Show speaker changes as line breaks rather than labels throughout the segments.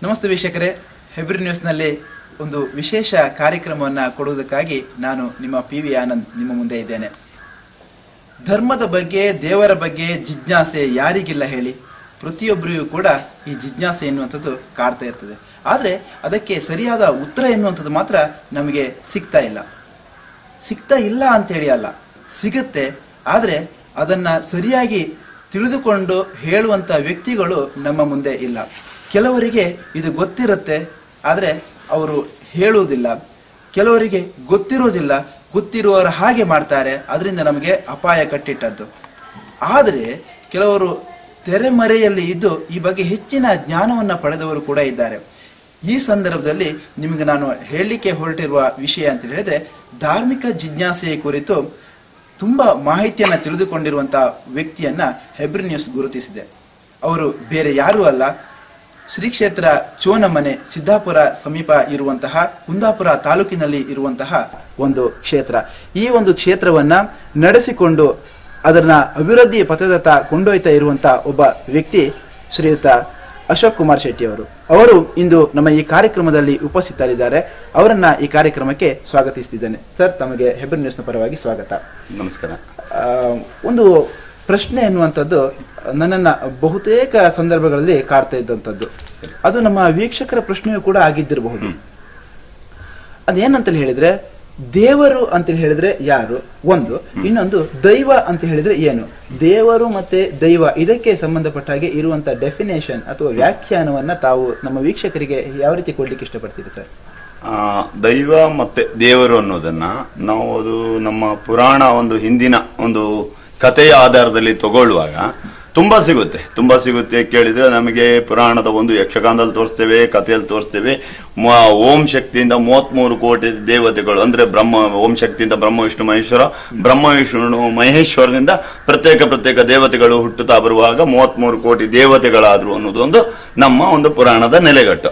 ನಮಸ್ತೆ ವೀಕ್ಷಕರೇ, ಹೆಬ್ರಿ ನ್ಯೂಸ್ನಲ್ಲಿ ಒಂದು ವಿಶೇಷ ಕಾರ್ಯಕ್ರಮವನ್ನು ಕೊಡುವುದಕ್ಕಾಗಿ ನಾನು ನಿಮ್ಮ PV ಆನಂದ್ ನಿಮ್ಮ ಮುಂದೆ ಇದ್ದೇನೆ. ಧರ್ಮದ ಬಗ್ಗೆ, ದೇವರ ಬಗ್ಗೆ ಜಿಜ್ಞಾಸೆ ಯಾರಿಗಿಲ್ಲ ಹೇಳಿ? ಪ್ರತಿಯೊಬ್ಬರಿಗೂ ಕೂಡ ಈ ಜಿಜ್ಞಾಸೆ ಎನ್ನುವಂಥದ್ದು ಕಾಡ್ತಾ ಇರ್ತದೆ. ಆದರೆ ಅದಕ್ಕೆ ಸರಿಯಾದ ಉತ್ತರ ಎನ್ನುವಂಥದ್ದು ಮಾತ್ರ ನಮಗೆ ಸಿಗ್ತಾ ಇಲ್ಲ ಅಂತೇಳಿ ಅಲ್ಲ, ಸಿಗುತ್ತೆ. ಆದರೆ ಅದನ್ನು ಸರಿಯಾಗಿ ತಿಳಿದುಕೊಂಡು ಹೇಳುವಂಥ ವ್ಯಕ್ತಿಗಳು ನಮ್ಮ ಮುಂದೆ ಇಲ್ಲ. ಕೆಲವರಿಗೆ ಇದು ಗೊತ್ತಿರುತ್ತೆ, ಆದರೆ ಅವರು ಹೇಳುವುದಿಲ್ಲ. ಕೆಲವರಿಗೆ ಗೊತ್ತಿರೋದಿಲ್ಲ, ಗೊತ್ತಿರುವವರ ಹಾಗೆ ಮಾಡ್ತಾರೆ. ಅದರಿಂದ ನಮಗೆ ಅಪಾಯ ಕಟ್ಟಿಟ್ಟದ್ದು. ಆದರೆ ಕೆಲವರು ತೆರೆಮರೆಯಲ್ಲಿ ಇದ್ದು ಈ ಬಗ್ಗೆ ಹೆಚ್ಚಿನ ಜ್ಞಾನವನ್ನು ಪಡೆದವರು ಕೂಡ ಇದ್ದಾರೆ. ಈ ಸಂದರ್ಭದಲ್ಲಿ ನಿಮಗೆ ನಾನು ಹೇಳಲಿಕ್ಕೆ ಹೊರಟಿರುವ ವಿಷಯ ಅಂತ ಹೇಳಿದ್ರೆ, ಧಾರ್ಮಿಕ ಜಿಜ್ಞಾಸೆಯ ಕುರಿತು ತುಂಬ ಮಾಹಿತಿಯನ್ನು ತಿಳಿದುಕೊಂಡಿರುವಂಥ ವ್ಯಕ್ತಿಯನ್ನು ಹೆಬ್ರಿ ನ್ಯೂಸ್ ಗುರುತಿಸಿದೆ. ಅವರು ಬೇರೆ ಯಾರೂ ಅಲ್ಲ, ಶ್ರೀ ಕ್ಷೇತ್ರ ಚೋನಮನೆ, ಸಿದ್ದಾಪುರ ಸಮೀಪ ಇರುವಂತಹ ಕುಂದಾಪುರ ತಾಲೂಕಿನಲ್ಲಿ ಇರುವಂತಹ ಒಂದು ಕ್ಷೇತ್ರ. ಈ ಒಂದು ಕ್ಷೇತ್ರವನ್ನ ನಡೆಸಿಕೊಂಡು ಅದನ್ನ ಅಭಿವೃದ್ಧಿ ಪಥದತ್ತ ಕೊಂಡೊಯ್ತಾ ಇರುವಂತಹ ಒಬ್ಬ ವ್ಯಕ್ತಿ ಶ್ರೀಯುತ ಅಶೋಕ್ ಕುಮಾರ್ ಶೆಟ್ಟಿ ಅವರು ಇಂದು ನಮ್ಮ ಈ ಕಾರ್ಯಕ್ರಮದಲ್ಲಿ ಉಪಸ್ಥಿತರಿದ್ದಾರೆ. ಅವರನ್ನ ಈ ಕಾರ್ಯಕ್ರಮಕ್ಕೆ ಸ್ವಾಗತಿಸುತ್ತಿದ್ದೇನೆ. ಸರ್, ತಮಗೆ ಹೆಬ್ರಿ ನ್ಯೂಸ್ನ ಪರವಾಗಿ ಸ್ವಾಗತ.
ನಮಸ್ಕಾರ.
ಒಂದು ಪ್ರಶ್ನೆ ಎನ್ನುವಂಥದ್ದು ನನ್ನನ್ನ ಬಹುತೇಕ ಸಂದರ್ಭಗಳಲ್ಲಿ ಕಾಡ್ತಾ ಇದ್ದಂಥದ್ದು. ಅದು ನಮ್ಮ ವೀಕ್ಷಕರ ಪ್ರಶ್ನೆಯೂ ಕೂಡ ಆಗಿದ್ದಿರಬಹುದು. ಅದೇನಂತ ಹೇಳಿದ್ರೆ, ದೇವರು ಅಂತ ಹೇಳಿದ್ರೆ ಯಾರು ಒಂದು, ಇನ್ನೊಂದು ದೈವ ಅಂತ ಹೇಳಿದ್ರೆ ಏನು? ದೇವರು ಮತ್ತೆ ದೈವ ಇದಕ್ಕೆ ಸಂಬಂಧಪಟ್ಟ ಹಾಗೆ ಇರುವಂತ ಡೆಫಿನೇಷನ್ ಅಥವಾ ವ್ಯಾಖ್ಯಾನವನ್ನ ತಾವು ನಮ್ಮ ವೀಕ್ಷಕರಿಗೆ ಯಾವ ರೀತಿ ಕೊಡ್ಲಿಕ್ಕೆ ಇಷ್ಟಪಡ್ತೀರಿ ಸರ್?
ದೈವ ಮತ್ತೆ ದೇವರು ಅನ್ನೋದನ್ನ ನಾವು ಅದು ನಮ್ಮ ಪುರಾಣ ಒಂದು ಹಿಂದಿನ ಒಂದು ಕಥೆಯ ಆಧಾರದಲ್ಲಿ ತಗೊಳ್ಳುವಾಗ ತುಂಬಾ ಸಿಗುತ್ತೆ. ಕೇಳಿದ್ರೆ ನಮಗೆ ಪುರಾಣದ ಒಂದು ಯಕ್ಷಗಾನದಲ್ಲಿ ತೋರಿಸ್ತೇವೆ, ಕಥೆಯಲ್ಲಿ ತೋರಿಸ್ತೇವೆ. ಓಂ ಶಕ್ತಿಯಿಂದ 33 ಕೋಟಿ ದೇವತೆಗಳು ಅಂದ್ರೆ ಓಂ ಶಕ್ತಿಯಿಂದ ಬ್ರಹ್ಮ ವಿಷ್ಣು ಮಹೇಶ್ವರ, ಬ್ರಹ್ಮ ವಿಷ್ಣು ಮಹೇಶ್ವರನಿಂದ ಪ್ರತ್ಯೇಕ ದೇವತೆಗಳು ಹುಟ್ಟುತ್ತಾ ಬರುವಾಗ 33 ಕೋಟಿ ದೇವತೆಗಳಾದ್ರು ಅನ್ನೋದು ಒಂದು ನಮ್ಮ ಒಂದು ಪುರಾಣದ ನೆಲೆಗಟ್ಟು.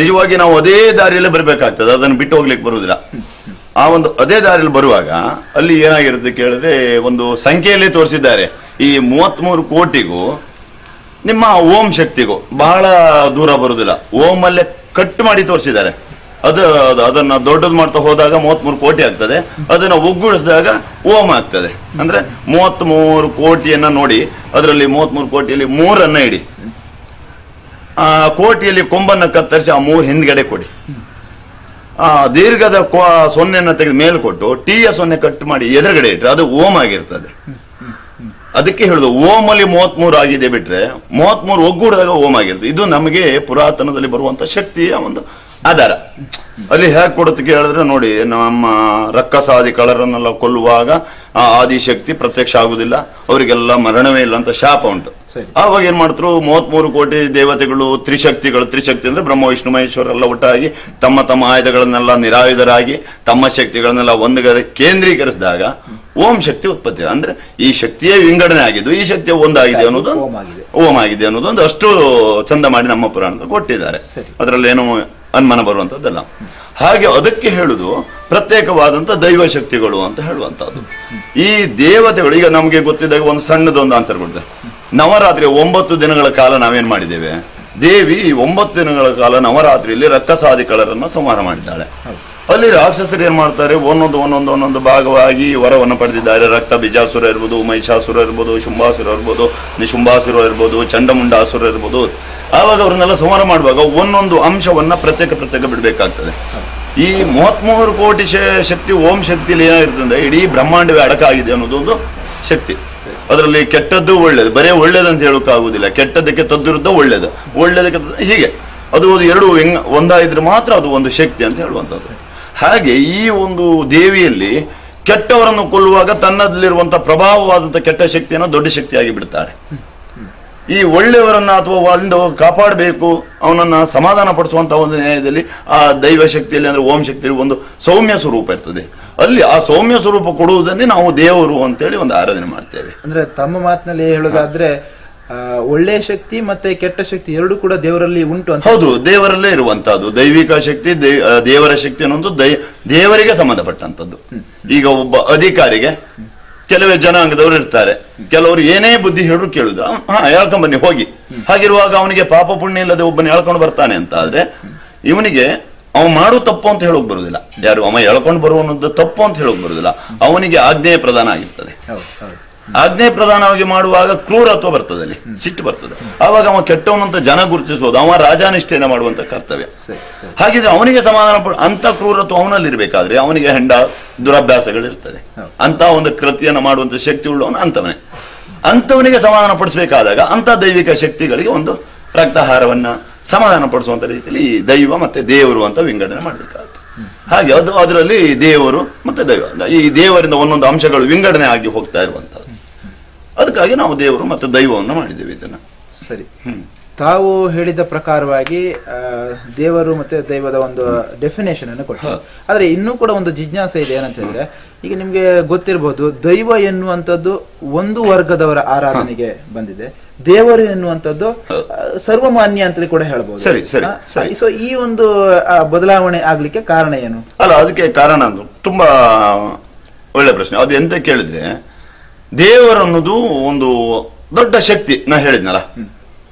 ನಿಜವಾಗಿ ನಾವು ಅದೇ ದಾರಿಯಲ್ಲೇ ಬರ್ಬೇಕಾಗ್ತದೆ, ಅದನ್ನು ಬಿಟ್ಟು ಹೋಗ್ಲಿಕ್ಕೆ ಬರುವುದಿಲ್ಲ. ಆ ಒಂದು ಅದೇ ದಾರಿಯಲ್ಲಿ ಬರುವಾಗ ಅಲ್ಲಿ ಏನಾಗಿರುತ್ತೆ ಕೇಳಿದ್ರೆ, ಒಂದು ಸಂಖ್ಯೆಯಲ್ಲಿ ತೋರಿಸಿದ್ದಾರೆ. ಈ 33 ಕೋಟಿಗೂ ನಿಮ್ಮ ಓಂ ಶಕ್ತಿಗೂ ಬಹಳ ದೂರ ಬರುವುದಿಲ್ಲ. ಓಂ ಅಲ್ಲೇ ಕಟ್ ಮಾಡಿ ತೋರಿಸಿದ್ದಾರೆ. ಅದನ್ನ ದೊಡ್ಡದು ಮಾಡ್ತಾ ಹೋದಾಗ 33 ಕೋಟಿ ಆಗ್ತದೆ. ಅದನ್ನ ಒಗ್ಗೂಡಿಸಿದಾಗ ಓಂ ಆಗ್ತದೆ. ಅಂದ್ರೆ 33 ಕೋಟಿಯನ್ನ ನೋಡಿ, ಅದರಲ್ಲಿ 33 ಕೋಟಿಯಲ್ಲಿ 3 ಇಡಿ, ಆ ಕೋಟಿಯಲ್ಲಿ ಕೊಂಬನ್ನ ಕತ್ತರಿಸಿ ಆ 3 ಹಿಂದ್ಗಡೆ ಕೊಡಿ. ದೀರ್ಘದ 0 ತೆಗೆದು ಮೇಲೆ ಕೊಟ್ಟು ಟೀಯ 0 ಕಟ್ ಮಾಡಿ ಎದುರುಗಡೆ ಇಟ್ರೆ ಅದು ಓಂ ಆಗಿರ್ತದೆ. ಅದಕ್ಕೆ ಹೇಳುದು ಓಂ ಅಲ್ಲಿ 33 ಆಗಿದೆ ಬಿಟ್ರೆ 33 ಒಗ್ಗೂಡಿದಾಗ ಓಂ ಆಗಿರ್ತದೆ. ಇದು ನಮಗೆ ಪುರಾತನದಲ್ಲಿ ಬರುವಂತ ಶಕ್ತಿಯ ಒಂದು ಆಧಾರ. ಅಲ್ಲಿ ಹೇಗೆ ಕೊಡುತ್ತೆ ಕೇಳಿದ್ರೆ ನೋಡಿ, ನಮ್ಮ ರಕ್ಕಸಾದಿ ಕಳರನ್ನೆಲ್ಲ ಕೊಲ್ಲುವಾಗ ಆ ಆದಿಶಕ್ತಿ ಪ್ರತ್ಯಕ್ಷ ಆಗುದಿಲ್ಲ, ಅವರಿಗೆಲ್ಲ ಮರಣವೇ ಇಲ್ಲ ಅಂತ ಶಾಪ ಉಂಟು. ಆವಾಗ ಏನ್ ಮಾಡ್ತಾರೆ, 33 ಕೋಟಿ ದೇವತೆಗಳು ತ್ರಿಶಕ್ತಿ ಅಂದ್ರೆ ಬ್ರಹ್ಮ ವಿಷ್ಣು ಮಹೇಶ್ವರ ಎಲ್ಲ ಒಟ್ಟಾಗಿ ತಮ್ಮ ಆಯುಧಗಳನ್ನೆಲ್ಲ ನಿರಾಯುಧರಾಗಿ ತಮ್ಮ ಶಕ್ತಿಗಳನ್ನೆಲ್ಲ ಒಂದು ಕೇಂದ್ರೀಕರಿಸಿದಾಗ ಓಂ ಶಕ್ತಿ ಉತ್ಪತ್ತಿ. ಅಂದ್ರೆ ಈ ಶಕ್ತಿಯೇ ವಿಂಗಡಣೆ ಆಗಿದ್ದು, ಈ ಶಕ್ತಿಯ ಒಂದಾಗಿದೆ ಅನ್ನೋದು ಓಂ ಆಗಿದೆ ಅನ್ನೋದು ಒಂದು ಅಷ್ಟು ಚಂದ ಮಾಡಿ ನಮ್ಮ ಪುರಾಣದಲ್ಲಿ ಕೊಟ್ಟಿದ್ದಾರೆ. ಅದರಲ್ಲಿ ಏನೋ ಅನುಮಾನ ಬರುವಂತದ್ದಲ್ಲ. ಹಾಗೆ ಅದಕ್ಕೆ ಹೇಳುದು ಪ್ರತ್ಯೇಕವಾದಂತ ದೈವ ಶಕ್ತಿಗಳು ಅಂತ ಹೇಳುವಂತದ್ದು. ಈ ದೇವತೆಗಳು ಈಗ ನಮ್ಗೆ ಗೊತ್ತಿದ್ದಾಗ ಒಂದು ಸಣ್ಣದೊಂದು ಆನ್ಸರ್ ಕೊಡ್ತಾರೆ. ನವರಾತ್ರಿ 9 ದಿನಗಳ ಕಾಲ ನಾವೇನ್ ಮಾಡಿದ್ದೇವೆ, ದೇವಿ 9 ದಿನಗಳ ಕಾಲ ನವರಾತ್ರಿಯಲ್ಲಿ ರಕ್ಕಸಾದಿ ಕಳರನ್ನ ಸಂಹಾರ ಮಾಡಿದ್ದಾಳೆ. ಅಲ್ಲಿ ರಾಕ್ಷಸರು ಏನ್ ಮಾಡ್ತಾರೆ, ಒಂದೊಂದು ಭಾಗವಾಗಿ ವರವನ್ನು ಪಡೆದಿದ್ದಾರೆ. ರಕ್ತ ಬೀಜಾಸುರ ಇರ್ಬೋದು, ಮಹಿಷಾಸುರ ಇರ್ಬೋದು, ಶುಂಭಾಸುರ ಇರ್ಬೋದು, ನಿಶುಂಭಾಸುರ ಇರ್ಬೋದು, ಚಂಡಮುಂಡಾಸುರ ಇರ್ಬೋದು. ಆವಾಗ ಅವ್ರನ್ನೆಲ್ಲ ಸಂಹಾರ ಮಾಡುವಾಗ ಒಂದೊಂದು ಅಂಶವನ್ನ ಪ್ರತ್ಯೇಕ ಬಿಡಬೇಕಾಗ್ತದೆ. ಈ 33 ಕೋಟಿ ಶಕ್ತಿ ಓಂ ಶಕ್ತಿಯಲ್ಲಿ ಏನಾಗಿರ್ತದೆ, ಇಡೀ ಬ್ರಹ್ಮಾಂಡವೇ ಅಡಕಾಗಿದೆ ಅನ್ನೋದು ಒಂದು ಶಕ್ತಿ. ಅದರಲ್ಲಿ ಕೆಟ್ಟದ್ದು ಒಳ್ಳೇದು, ಬರೇ ಒಳ್ಳೇದಂತ ಹೇಳೋಕ್ಕಾಗುದಿಲ್ಲ. ಕೆಟ್ಟದಕ್ಕೆ ತದ್ವಿರುದ್ಧ ಒಳ್ಳೇದಕ್ಕೆ ಹೀಗೆ ಅದು ಎರಡು ಒಂದಾಗಿದ್ರೆ ಮಾತ್ರ ಅದು ಒಂದು ಶಕ್ತಿ ಅಂತ ಹೇಳುವಂಥದ್ದು. ಹಾಗೆ ಈ ಒಂದು ದೇವಿಯಲ್ಲಿ ಕೆಟ್ಟವರನ್ನು ಕೊಲ್ಲುವಾಗ ತನ್ನದಲ್ಲಿರುವಂತಹ ಪ್ರಭಾವವಾದಂತಹ ಕೆಟ್ಟ ಶಕ್ತಿಯನ್ನು ದೊಡ್ಡ ಶಕ್ತಿಯಾಗಿ ಬಿಡ್ತಾರೆ. ಈ ಒಳ್ಳೆಯವರನ್ನ ಅಥವಾ ಒಂದು ಕಾಪಾಡಬೇಕು, ಅವನನ್ನ ಸಮಾಧಾನ ಪಡಿಸುವಂತಹ ಒಂದು ನ್ಯಾಯದಲ್ಲಿ ಆ ದೈವ ಶಕ್ತಿಯಲ್ಲಿ ಅಂದ್ರೆ ಓಂ ಶಕ್ತಿಯಲ್ಲಿ ಒಂದು ಸೌಮ್ಯ ಸ್ವರೂಪ ಇರ್ತದೆ. ಅಲ್ಲಿ ಆ ಸೌಮ್ಯ ಸ್ವರೂಪ ಕೊಡುವುದನ್ನೇ ನಾವು ದೇವರು ಅಂತೇಳಿ ಒಂದು ಆರಾಧನೆ ಮಾಡ್ತೇವೆ.
ಅಂದ್ರೆ ತಮ್ಮ ಮಾತಿನಲ್ಲಿ ಹೇಳೋದಾದ್ರೆ ಒಳ್ಳೆಯ ಶಕ್ತಿ ಮತ್ತೆ ಕೆಟ್ಟ ಶಕ್ತಿ ಎರಡು ಕೂಡ ದೇವರಲ್ಲಿ ಉಂಟು ಅಂತ.
ಹೌದು, ದೇವರಲ್ಲೇ ಇರುವಂತಹದ್ದು ದೈವಿಕ ಶಕ್ತಿ, ದೇವರ ಶಕ್ತಿ ಅನ್ನೋದು ದೇವರಿಗೆ ಸಂಬಂಧಪಟ್ಟಂತದ್ದು. ಈಗ ಒಬ್ಬ ಅಧಿಕಾರಿಗೆ ಕೆಲವೇ ಜನಾಂಗದವರು ಇರ್ತಾರೆ, ಕೆಲವರು ಏನೇ ಬುದ್ಧಿ ಹೇಳಿದ್ರು ಕೇಳುದು, ಹೇಳ್ಕೊಂಡ್ ಬನ್ನಿ ಹೋಗಿ. ಹಾಗಿರುವಾಗ ಅವನಿಗೆ ಪಾಪ ಪುಣ್ಯ ಇಲ್ಲದೆ ಒಬ್ಬನ ಹೇಳ್ಕೊಂಡು ಬರ್ತಾನೆ ಅಂತ ಆದ್ರೆ ಇವನಿಗೆ ಅವ ಮಾಡು ತಪ್ಪು ಅಂತ ಹೇಳೋಕ್ ಬರುದಿಲ್ಲ. ಯಾರು ಅವ ಹೇಳ್ಕೊಂಡು ಬರುವನ್ನೋದು ತಪ್ಪು ಅಂತ ಹೇಳೋಕ್ ಬರುದಿಲ್ಲ. ಅವನಿಗೆ ಆಜ್ಞೆಯ ಪ್ರಧಾನ ಆಗಿರ್ತದೆ. ಆಜ್ಞೆ ಪ್ರಧಾನವಾಗಿ ಮಾಡುವಾಗ ಕ್ರೂರತ್ವ ಬರ್ತದೆ, ಅಲ್ಲಿ ಸಿಟ್ಟು ಬರ್ತದೆ. ಆವಾಗ ಅವ ಕೆಟ್ಟವನಂತ ಜನ ಗುರುತಿಸಬಹುದು. ಅವ ರಾಜನಿಷ್ಠೆಯನ್ನು ಮಾಡುವಂತ ಕರ್ತವ್ಯ. ಹಾಗಿದ್ರೆ ಅವನಿಗೆ ಸಮಾಧಾನ ಅಂತ ಕ್ರೂರತ್ವ ಅವನಲ್ಲಿ ಇರ್ಬೇಕಾದ್ರೆ ಅವನಿಗೆ ಹೆಂಡ ದುರಭ್ಯಾಸಗಳಿರ್ತದೆ. ಅಂತ ಒಂದು ಕೃತಿಯನ್ನು ಮಾಡುವಂತ ಶಕ್ತಿ ಉಳ್ಳವನು ಅಂತವನೇ. ಅಂತವನಿಗೆ ಸಮಾಧಾನ ಪಡಿಸಬೇಕಾದಾಗ ಅಂತ ದೈವಿಕ ಶಕ್ತಿಗಳಿಗೆ ಒಂದು ರಕ್ತಹಾರವನ್ನ ಸಮಾಧಾನ ಪಡಿಸುವಂತ ರೀತಿಯಲ್ಲಿ ಈ ದೈವ ಮತ್ತೆ ದೇವರು ಅಂತ ವಿಂಗಡಣೆ ಮಾಡಬೇಕಾಗುತ್ತೆ. ಹಾಗೆ ಅದು ಅದರಲ್ಲಿ ದೇವರು ಮತ್ತೆ ದೈವ, ಈ ದೇವರಿಂದ ಒಂದೊಂದು ಅಂಶಗಳು ವಿಂಗಡಣೆ ಆಗಿ ಹೋಗ್ತಾ ಇರುವಂತದ್ದು. ಅದಕ್ಕಾಗಿ ನಾವು ದೇವರು ಮತ್ತು ದೈವವನ್ನು ಮಾಡಿದ್ದೇವೆ ಇದನ್ನ.
ಸರಿ, ತಾವು ಹೇಳಿದ ಪ್ರಕಾರವಾಗಿ ದೇವರು ಮತ್ತೆ ದೈವದ ಒಂದು ಡೆಫಿನೇಷನ್ ಅನ್ನು ಕೊಟ್ಟರು. ಆದ್ರೆ ಇನ್ನೂ ಕೂಡ ಒಂದು ಜಿಜ್ಞಾಸೆ ಇದೆ. ಏನಂತ ಹೇಳಿದ್ರೆ, ಈಗ ನಿಮ್ಗೆ ಗೊತ್ತಿರಬಹುದು, ದೈವ ಎನ್ನುವಂಥದ್ದು ಒಂದು ವರ್ಗದವರ ಆರಾಧನೆಗೆ ಬಂದಿದೆ, ದೇವರು ಎನ್ನುವಂಥದ್ದು ಸರ್ವಮಾನ್ಯ ಅಂತಲೇ ಕೂಡ ಹೇಳ್ಬಹುದು.
ಸರಿ ಸರಿ.
ಸೊ ಈ ಒಂದು ಬದಲಾವಣೆ ಆಗ್ಲಿಕ್ಕೆ ಕಾರಣ ಏನು?
ಅಲ್ಲ, ಅದಕ್ಕೆ ಕಾರಣ ಅಂದ್ರೆ ತುಂಬಾ ಒಳ್ಳೆ ಪ್ರಶ್ನೆ. ಅದು ಎಂತ ಕೇಳಿದ್ರೆ, ದೇವರನ್ನೋದು ಒಂದು ದೊಡ್ಡ ಶಕ್ತಿ, ನಾ ಹೇಳಿದ್ನಲ್ಲ,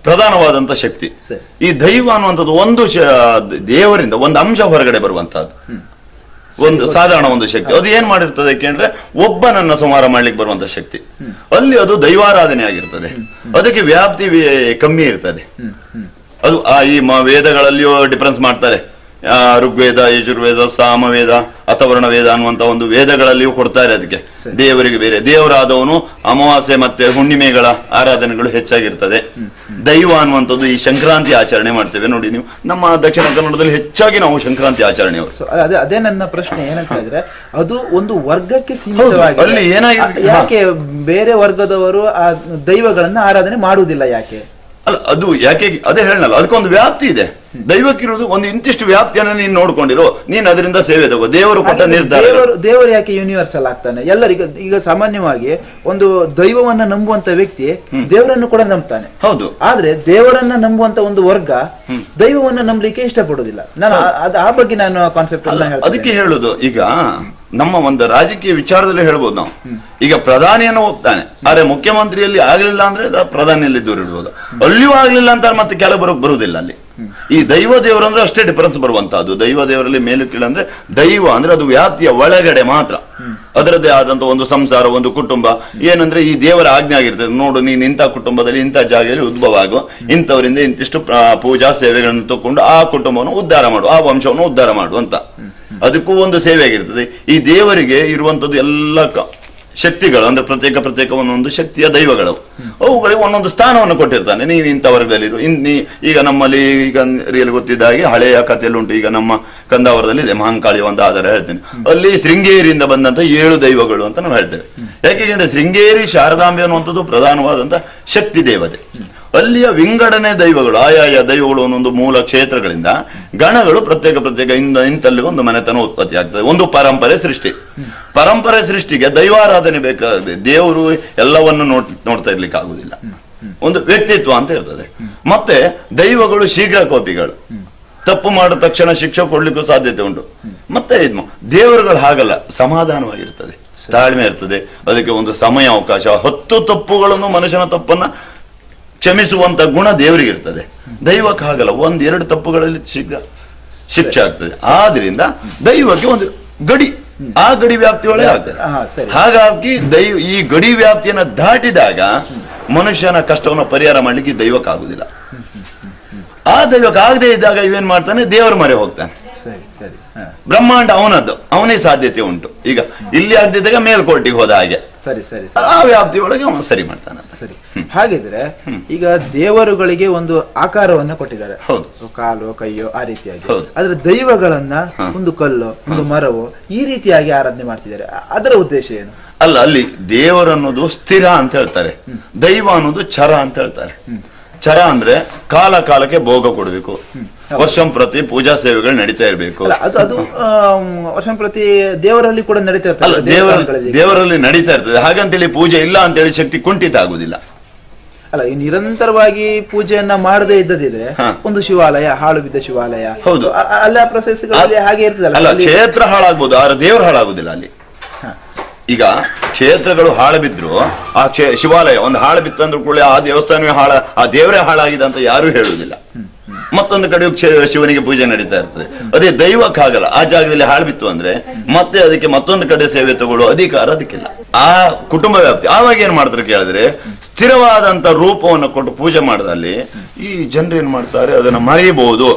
ಪ್ರಧಾನವಾದಂತ ಶಕ್ತಿ. ಈ ದೈವ ಅನ್ನುವಂಥದ್ದು ಒಂದು ದೇವರಿಂದ ಒಂದು ಅಂಶ ಹೊರಗಡೆ ಬರುವಂತಹದ್ದು, ಒಂದು ಸಾಧಾರಣ ಒಂದು ಶಕ್ತಿ. ಅದು ಏನ್ ಮಾಡಿರ್ತದೆ ಕೇಳಿದ್ರೆ, ಒಬ್ಬನನ್ನ ಸಂಹಾರ ಮಾಡ್ಲಿಕ್ಕೆ ಬರುವಂತ ಶಕ್ತಿ. ಅಲ್ಲಿ ಅದು ದೈವಾರಾಧನೆ ಆಗಿರ್ತದೆ. ಅದಕ್ಕೆ ವ್ಯಾಪ್ತಿ ಕಮ್ಮಿ ಇರ್ತದೆ. ಅದು ಈ ವೇದಗಳಲ್ಲಿಯೂ ಡಿಫರೆನ್ಸ್ ಮಾಡ್ತಾರೆ. ಋಗ್ವೇದ, ಯಜುರ್ವೇದ, ಸಾಮವೇದ, ಅಥರ್ವಣ ವೇದ ಅನ್ನುವಂತ ಒಂದು ವೇದಗಳಲ್ಲಿಯೂ ಕೊಡ್ತಾರೆ. ಅದಕ್ಕೆ ದೇವರಿಗೆ ಬೇರೆ ದೇವರಾದವನು ಅಮಾವಾಸ್ಯೆ ಮತ್ತೆ ಹುಣ್ಣಿಮೆಗಳ ಆರಾಧನೆಗಳು ಹೆಚ್ಚಾಗಿರ್ತದೆ. ದೈವ ಅನ್ನುವಂಥದ್ದು ಈ ಸಂಕ್ರಾಂತಿ ಆಚರಣೆ ಮಾಡ್ತೇವೆ ನೋಡಿ ನೀವು, ನಮ್ಮ ದಕ್ಷಿಣ ಕನ್ನಡದಲ್ಲಿ ಹೆಚ್ಚಾಗಿ ನಾವು ಸಂಕ್ರಾಂತಿ ಆಚರಣೆ.
ಅದೇ ನನ್ನ ಪ್ರಶ್ನೆ. ಏನಂತ ಹೇಳಿದ್ರೆ, ಅದು ಒಂದು ವರ್ಗಕ್ಕೆ ಸೀಮಿತವಾಗಿ
ಅಲ್ಲಿ ಏನಾಗಿದೆ,
ಯಾಕೆ ಬೇರೆ ವರ್ಗದವರು ಆ ದೈವಗಳನ್ನ ಆರಾಧನೆ ಮಾಡುವುದಿಲ್ಲ ಯಾಕೆ?
ಅಲ್ಲ, ಅದು ಯಾಕೆ ಅದೇ ಹೇಳಲ್ಲ, ಅದಕ್ಕೊಂದು ವ್ಯಾಪ್ತಿ ಇದೆ. ದೈವಕ್ಕಿರೋದು ಒಂದು ಇಂತಿಷ್ಟು ವ್ಯಾಪ್ತಿಯನ್ನು ನೀನು ನೋಡ್ಕೊಂಡಿರೋ, ನೀನ್ ಅದರಿಂದ ಸೇವೆ ತಗೋ. ದೇವರು ಕೊಟ್ಟ ನಿರ್ಧಾರ.
ದೇವರು ಯಾಕೆ ಯೂನಿವರ್ಸಲ್ ಆಗ್ತಾನೆ? ಎಲ್ಲರಿಗೂ ಈಗ ಸಾಮಾನ್ಯವಾಗಿ ಒಂದು ದೈವವನ್ನ ನಂಬುವಂತ ವ್ಯಕ್ತಿ ದೇವರನ್ನು ಕೂಡ ನಂಬ್ತಾನೆ.
ಹೌದು.
ಆದ್ರೆ ದೇವರನ್ನ ನಂಬುವಂತ ಒಂದು ವರ್ಗ ದೈವವನ್ನ ನಂಬಲಿಕ್ಕೆ ಇಷ್ಟಪಡುದಿಲ್ಲ. ನಾನು ಆ ಬಗ್ಗೆ ನಾನು ಕಾನ್ಸೆಪ್ಟ್
ಅದಕ್ಕೆ ಹೇಳುದು. ಈಗ ನಮ್ಮ ಒಂದು ರಾಜಕೀಯ ವಿಚಾರದಲ್ಲಿ ಹೇಳ್ಬೋದು ನಾವು. ಈಗ ಪ್ರಧಾನಿಯನ್ನು ಹೋಗ್ತಾನೆ, ಆದ್ರೆ ಮುಖ್ಯಮಂತ್ರಿಯಲ್ಲಿ ಆಗ್ಲಿಲ್ಲ ಅಂದ್ರೆ ಪ್ರಧಾನಿಯಲ್ಲಿ ದೂರ ಇಡ್ಬೋದು. ಅಲ್ಲಿಯೂ ಆಗ್ಲಿಲ್ಲ ಅಂತ ಮತ್ತೆ ಕೆಳಗೆ ಬರುವುದಿಲ್ಲ. ಅಲ್ಲಿ ಈ ದೈವ ದೇವರು ಅಂದ್ರೆ ಅಷ್ಟೇ ಡಿಫರೆನ್ಸ್ ಬರುವಂತಹದ್ದು. ದೈವ ದೇವರಲ್ಲಿ ಮೇಲು ಕೀಳಂದ್ರೆ, ದೈವ ಅಂದ್ರೆ ಅದು ವ್ಯಾಪ್ತಿಯ ಒಳಗಡೆ ಮಾತ್ರ, ಅದರದ್ದೇ ಆದಂತ ಒಂದು ಸಂಸಾರ, ಒಂದು ಕುಟುಂಬ. ಏನಂದ್ರೆ ಈ ದೇವರ ಆಜ್ಞೆ ಆಗಿರ್ತದೆ. ನೋಡು, ನೀನ್ ಇಂಥ ಕುಟುಂಬದಲ್ಲಿ ಇಂಥ ಜಾಗದಲ್ಲಿ ಉದ್ಭವ ಆಗು, ಇಂಥವರಿಂದ ಇಂತಿಷ್ಟು ಪೂಜಾ ಸೇವೆಗಳನ್ನು ತಕೊಂಡು ಆ ಕುಟುಂಬವನ್ನು ಉದ್ಧಾರ ಮಾಡು, ಆ ವಂಶವನ್ನು ಉದ್ಧಾರ ಮಾಡು ಅಂತ. ಅದಕ್ಕೂ ಒಂದು ಸೇವೆ ಆಗಿರ್ತದೆ. ಈ ದೇವರಿಗೆ ಇರುವಂತದ್ದು ಎಲ್ಲ ಶಕ್ತಿಗಳು ಅಂದ್ರೆ ಪ್ರತ್ಯೇಕ ಒಂದೊಂದು ಶಕ್ತಿಯ ದೈವಗಳು. ಅವುಗಳಿಗೆ ಒಂದೊಂದು ಸ್ಥಾನವನ್ನು ಕೊಟ್ಟಿರ್ತಾನೆ. ನೀವು ಇಂಥ ವರ್ಗದಲ್ಲಿರು. ಈಗ ನಮ್ಮಲ್ಲಿ ಈಗ ರಿಯಲ್ ಗೊತ್ತಿದ್ದ ಹಾಗೆ ಹಳೆಯ ಕಥೆಯಲ್ಲಿ ಉಂಟು. ಈಗ ನಮ್ಮ ಕಂದಾವರದಲ್ಲಿ ಇದೆ ಮಹಾಂಕಾಳಿ ಒಂದು ಆಧಾರ ಹೇಳ್ತೇನೆ. ಅಲ್ಲಿ ಶೃಂಗೇರಿಯಿಂದ ಬಂದಂತ 7 ದೈವಗಳು ಅಂತ ನಾವು ಹೇಳ್ತೇವೆ. ಯಾಕೆಂದ್ರೆ ಶೃಂಗೇರಿ ಶಾರದಾಂಬೆ ಅನ್ನುವಂಥದ್ದು ಪ್ರಧಾನವಾದಂತ ಶಕ್ತಿ ದೇವತೆ. ಅಲ್ಲಿಯ ವಿಂಗಡಣೆ ದೈವಗಳು, ಆಯಾಯ ದೈವಗಳು ಒಂದೊಂದು ಮೂಲ ಕ್ಷೇತ್ರಗಳಿಂದ ಗಣಗಳು ಪ್ರತ್ಯೇಕ ಇಂತಲ್ಲಿ ಒಂದು ಮನೆತನ ಉತ್ಪತ್ತಿ ಆಗ್ತದೆ. ಒಂದು ಪರಂಪರೆ ಸೃಷ್ಟಿಗೆ ದೈವಾರಾಧನೆ ಬೇಕಾಗಿದೆ. ದೇವರು ಎಲ್ಲವನ್ನು ನೋಡ್ತಾ ಇರ್ಲಿಕ್ಕೆ ಆಗುದಿಲ್ಲ. ಒಂದು ವ್ಯಕ್ತಿತ್ವ ಅಂತ ಇರ್ತದೆ. ಮತ್ತೆ ದೈವಗಳು ಶೀಘ್ರ ಕೋಪಿಗಳು, ತಪ್ಪು ಮಾಡಿದ ತಕ್ಷಣ ಶಿಕ್ಷೆ ಕೊಡ್ಲಿಕ್ಕೂ ಸಾಧ್ಯತೆ ಉಂಟು. ಮತ್ತೆ ದೇವರುಗಳು ಹಾಗಲ್ಲ, ಸಮಾಧಾನವಾಗಿರ್ತದೆ, ತಾಳ್ಮೆ ಇರ್ತದೆ. ಅದಕ್ಕೆ ಒಂದು ಸಮಯ ಅವಕಾಶ. 10 ತಪ್ಪುಗಳನ್ನು, ಮನುಷ್ಯನ ತಪ್ಪನ್ನ ಕ್ಷಮಿಸುವಂತ ಗುಣ ದೇವರಿಗೆ ಇರ್ತದೆ. ದೈವಕ್ಕೆ ಹಾಗಲ್ಲ, 1-2 ತಪ್ಪುಗಳಲ್ಲಿ ಶೀಘ್ರ ಶಿಕ್ಷೆ ಆಗ್ತದೆ. ಆದ್ರಿಂದ ದೈವಕ್ಕೆ ಒಂದು ಗಡಿ, ಆ ಗಡಿ ವ್ಯಾಪ್ತಿಯೊಳಗೆ ಆಗ್ತದೆ. ಹಾಗಾಗಿ ಈ ಗಡಿ ವ್ಯಾಪ್ತಿಯನ್ನ ದಾಟಿದಾಗ ಮನುಷ್ಯನ ಕಷ್ಟವನ್ನು ಪರಿಹಾರ ಮಾಡ್ಲಿಕ್ಕೆ ದೈವಕ್ಕಾಗುದಿಲ್ಲ. ಆ ದೈವಕ್ಕೆ ಆಗದೆ ಇದ್ದಾಗ ಇವೇನ್ ಮಾಡ್ತಾನೆ, ದೇವರ ಮೊರೆ ಹೋಗ್ತಾನೆ. ಬ್ರಹ್ಮಾಂಡ ಅವನದ್ದು, ಅವನೇ ಸಾಧ್ಯತೆ ಉಂಟು. ಈಗ ಇಲ್ಲಿ ಆಗದಿದ್ದಾಗ ಮೇಲ್ಕೋರ್ಟಿಗೆ ಹೋದ ಹಾಗೆ ಆ ವ್ಯಾಪ್ತಿಯೊಳಗೆ ಅವನು ಸರಿ ಮಾಡ್ತಾನೆ.
ಸರಿ, ಹಾಗಿದ್ರೆ ಈಗ ದೇವರುಗಳಿಗೆ ಒಂದು ಆಕಾರವನ್ನ ಕೊಟ್ಟಿದ್ದಾರೆ. ಹೌದು, ಕಾಲು, ಕೈಯೋ ಆ ರೀತಿಯಾಗಿ. ಆದ್ರೆ ದೈವಗಳನ್ನ ಒಂದು ಕಲ್ಲು, ಒಂದು ಮರವು ಈ ರೀತಿಯಾಗಿ ಆರಾಧನೆ ಮಾಡ್ತಿದ್ದಾರೆ. ಅದರ ಉದ್ದೇಶ ಏನು?
ಅಲ್ಲ, ಅಲ್ಲಿ ದೇವರನ್ನೋದು ಸ್ಥಿರ ಅಂತ ಹೇಳ್ತಾರೆ, ದೈವ ಅನ್ನೋದು ಚರ ಅಂತ ಹೇಳ್ತಾರೆ. ಚರ ಅಂದ್ರೆ ಕಾಲಕ್ಕೆ ಭೋಗ ಕೊಡಬೇಕು, ವರ್ಷಂಪ್ರತಿ ಪೂಜಾ ಸೇವೆಗಳು ನಡೀತಾ ಇರಬೇಕು.
ಅದು ವರ್ಷಂಪ್ರತಿ ದೇವರಲ್ಲಿ ಕೂಡ ನಡೀತಾ ಇರ್ತದೆ.
ದೇವರಲ್ಲಿ ನಡೀತಾ ಇರ್ತದೆ. ಹಾಗಂತೇಳಿ ಪೂಜೆ ಇಲ್ಲ ಅಂತೇಳಿ ಶಕ್ತಿ ಕುಂಠಿತ ಆಗುದಿಲ್ಲ.
ಅಲ್ಲ, ಈ ನಿರಂತರವಾಗಿ ಪೂಜೆಯನ್ನ ಮಾಡದೇ ಇದ್ದದಿದ್ರೆ ಒಂದು ಶಿವಾಲಯ, ಹಾಳು ಬಿದ್ದ ಶಿವಾಲಯ,
ಹೌದು,
ಅಲ್ಲ ಪ್ರೊಸೆಸ್ಗಳಲ್ಲಿ ಹಾಗೆ ಇರ್ತದಲ್ಲ.
ಅಲ್ಲ, ಕ್ಷೇತ್ರ ಹಾಳಾಗ್ಬೋದು, ಆದ್ರೆ ದೇವರು ಹಾಳಾಗುದಿಲ್ಲ ಅಲ್ಲಿ. ಈಗ ಕ್ಷೇತ್ರಗಳು ಹಾಳು ಬಿದ್ರು, ಆ ಶಿವಾಲಯ ಒಂದು ಹಾಳು ಬಿತ್ತಂದ್ರೂ ಕೂಡ ಆ ದೇವಸ್ಥಾನವೇ ಆ ದೇವರೇ ಹಾಳಾಗಿದೆ ಅಂತ ಯಾರು ಹೇಳುವುದಿಲ್ಲ. ಮತ್ತೊಂದು ಕಡೆ ಶಿವನಿಗೆ ಪೂಜೆ ನಡೀತಾ ಇರ್ತದೆ. ಅದೇ ದೈವಕ್ಕಾಗಲ್ಲ. ಆ ಜಾಗದಲ್ಲಿ ಹಾಳು ಬಿತ್ತು ಅಂದ್ರೆ ಮತ್ತೆ ಅದಕ್ಕೆ ಮತ್ತೊಂದು ಕಡೆ ಸೇವೆ ತಗೊಳ್ಳೋ ಅಧಿಕಾರ ಅದಕ್ಕಿಲ್ಲ. ಆ ಕುಟುಂಬ ವ್ಯಾಪ್ತಿ. ಆವಾಗ ಏನ್ ಮಾಡ್ತಾರೆ ಕೇಳಿದ್ರೆ, ಸ್ಥಿರವಾದಂತ ರೂಪವನ್ನು ಕೊಟ್ಟು ಪೂಜೆ ಮಾಡದಲ್ಲಿ ಈ ಜನರು ಏನ್ ಮಾಡ್ತಾರೆ, ಅದನ್ನ ಮರೆಯಬಹುದು.